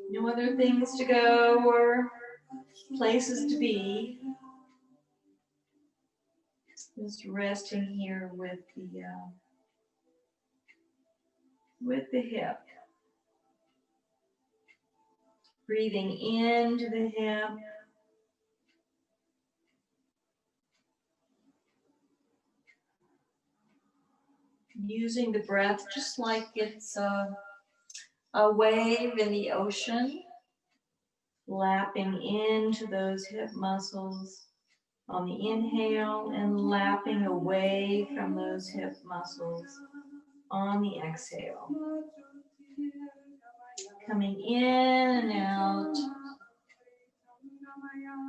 S1: No other things to go or places to be. Just resting here with the hip. Breathing into the hip. Using the breath just like it's a wave in the ocean, lapping into those hip muscles on the inhale and lapping away from those hip muscles on the exhale. Coming in and out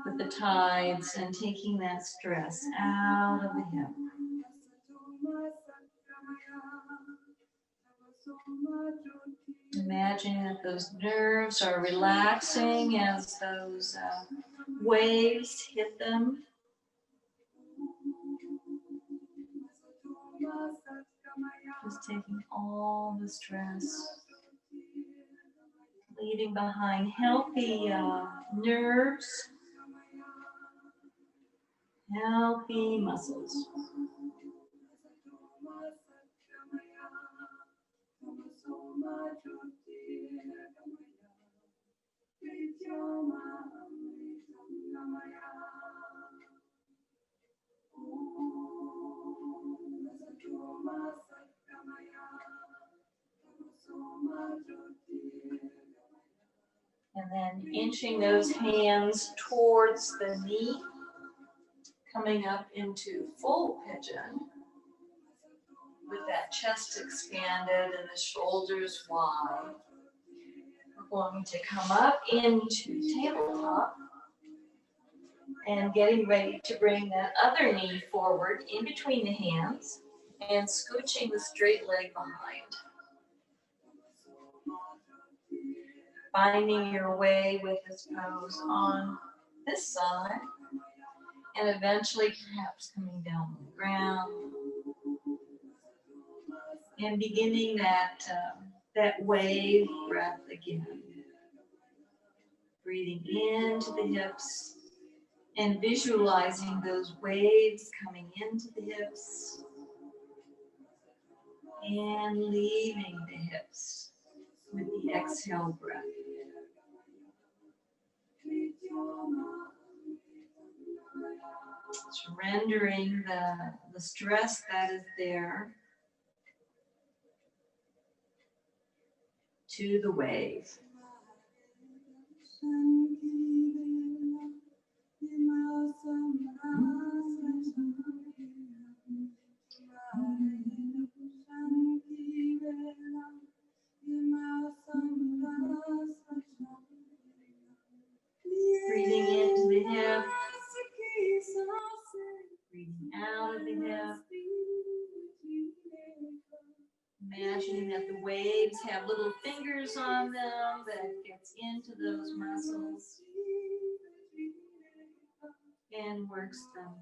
S1: with the tides and taking that stress out of the hip. Imagine that those nerves are relaxing as those waves hit them. Just taking all the stress, leaving behind healthy nerves, healthy muscles. And then inching those hands towards the knee, coming up into full pigeon with that chest expanded and the shoulders wide. We're going to come up into tabletop and getting ready to bring that other knee forward in between the hands and scooching the straight leg behind. Finding your way with this pose on this side and eventually perhaps coming down on the ground and beginning that wave breath again. Breathing into the hips and visualizing those waves coming into the hips and leaving the hips with the exhale breath. Surrendering the stress that is there to the wave. Breathing into the hip, breathing out of the hip. Imagining that the waves have little fingers on them that gets into those muscles. and works them.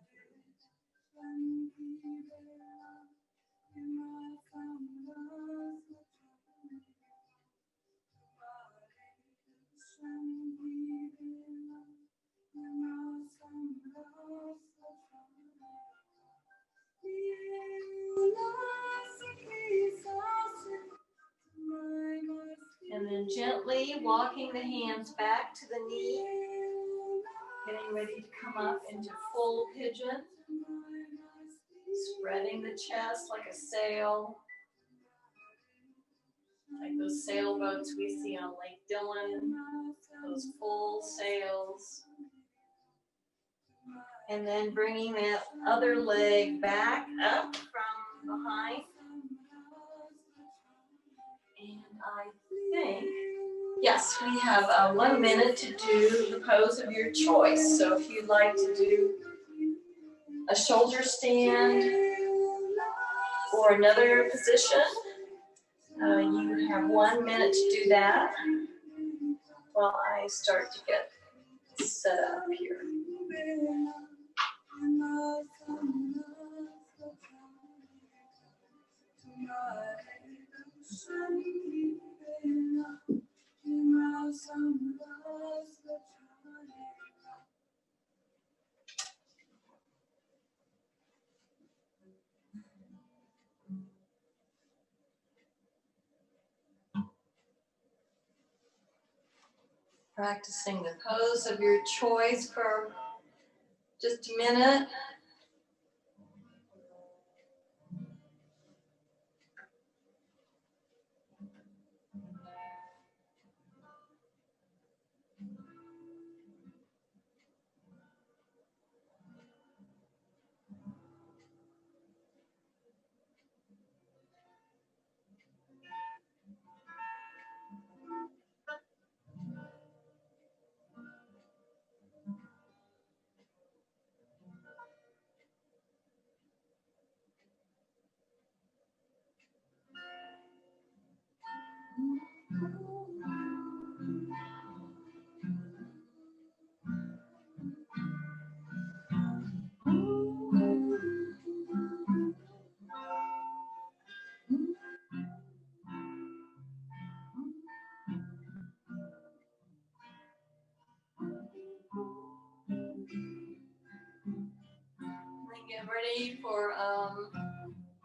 S1: And then gently walking the hands back to the knee, getting ready to come up into full pigeon, spreading the chest like a sail, like those sailboats we see on Lake Dillon, those full sails. And then bringing that other leg back up from behind. And I think, yes, we have 1 minute to do the pose of your choice. So if you'd like to do a shoulder stand or another position, you have 1 minute to do that while I start to get set up here. Practicing the pose of your choice for just a minute. Get ready for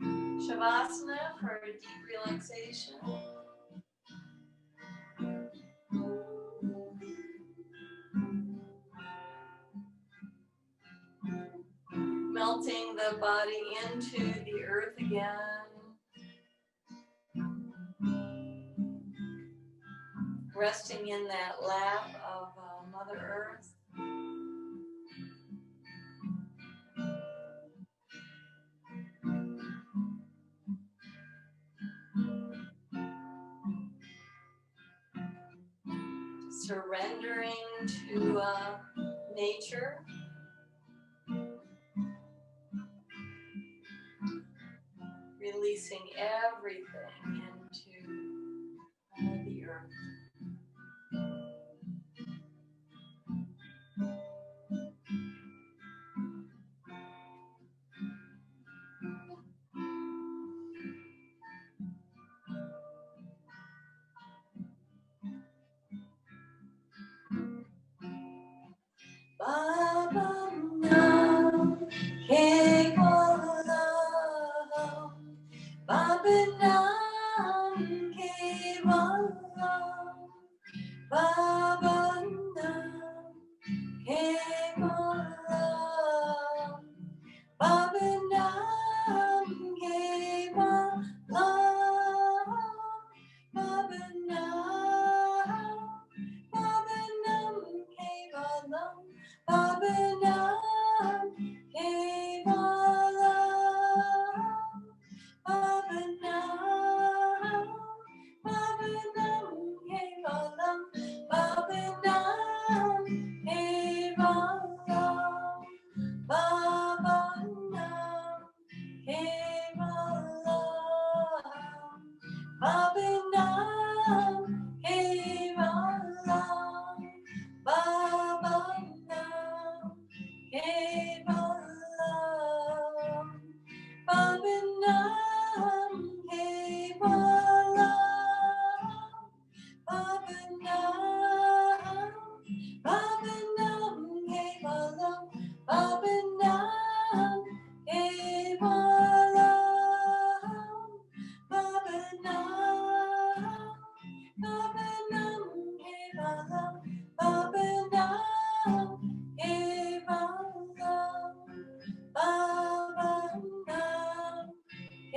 S1: Shavasana for a deep relaxation. Melting the body into the earth again. Resting in that lap of Mother Earth. Surrendering to nature. Releasing everything into the earth. Baba Nam Ke Bala Baba Nam Ke Bala Baba Nam Ke Bala Baba Nam Ke Bala Baba Nam Baba Nam Ke Bala Baba Nam Ke Bala Baba Nam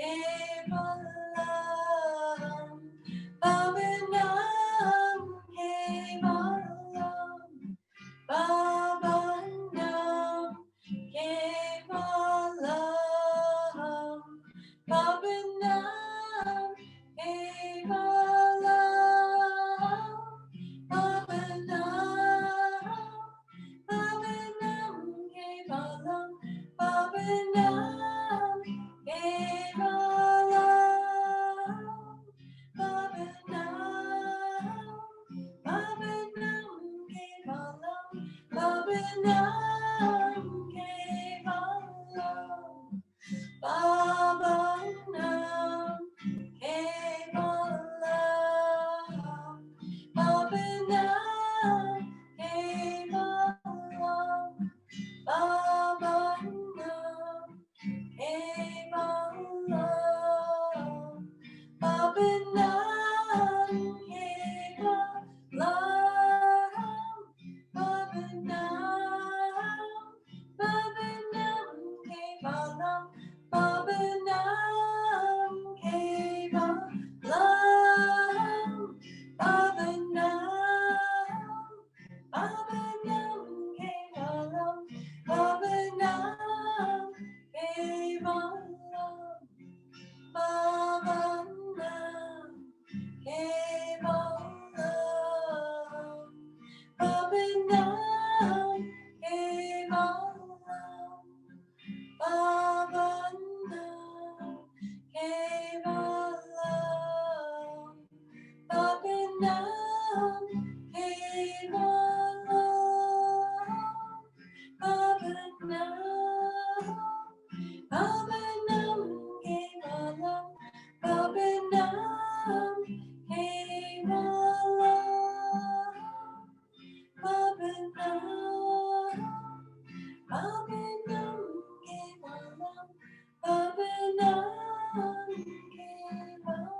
S1: Kevalam, Bhavanam, Kevalam, Bhavanam, Kevalam, Bhavanam, Kevalam, Bhavanam, Bhavanam, Kevalam, Bhavanam, Kevalam, Bhavanam, Bhavanam, Kevalam, Bhavanam, Kevalam, Bhavanam, Kevalam, Bhavanam, Kevalam, Bhavanam, Kevalam, Bhavanam, Kevalam, Bhavanam, Bhavanam, Kevalam, Bhavanam, Kevalam, Bhavanam, Bhavanam, Kevalam, Bhavanam, Kevalam, Bhavanam, Kevalam, Bhavanam, Kevalam, Bhavanam, Kevalam, Bhavanam, Kevalam, Bhavanam, Bhavanam, Kevalam, Bhavanam, Kevalam, Bhavanam, Bhavanam, Kevalam, Bhavanam, Kevalam.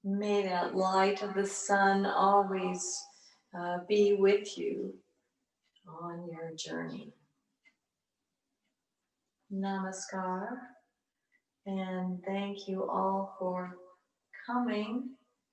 S1: May that light of the sun always be with you on your journey. Namaskar, and thank you all for coming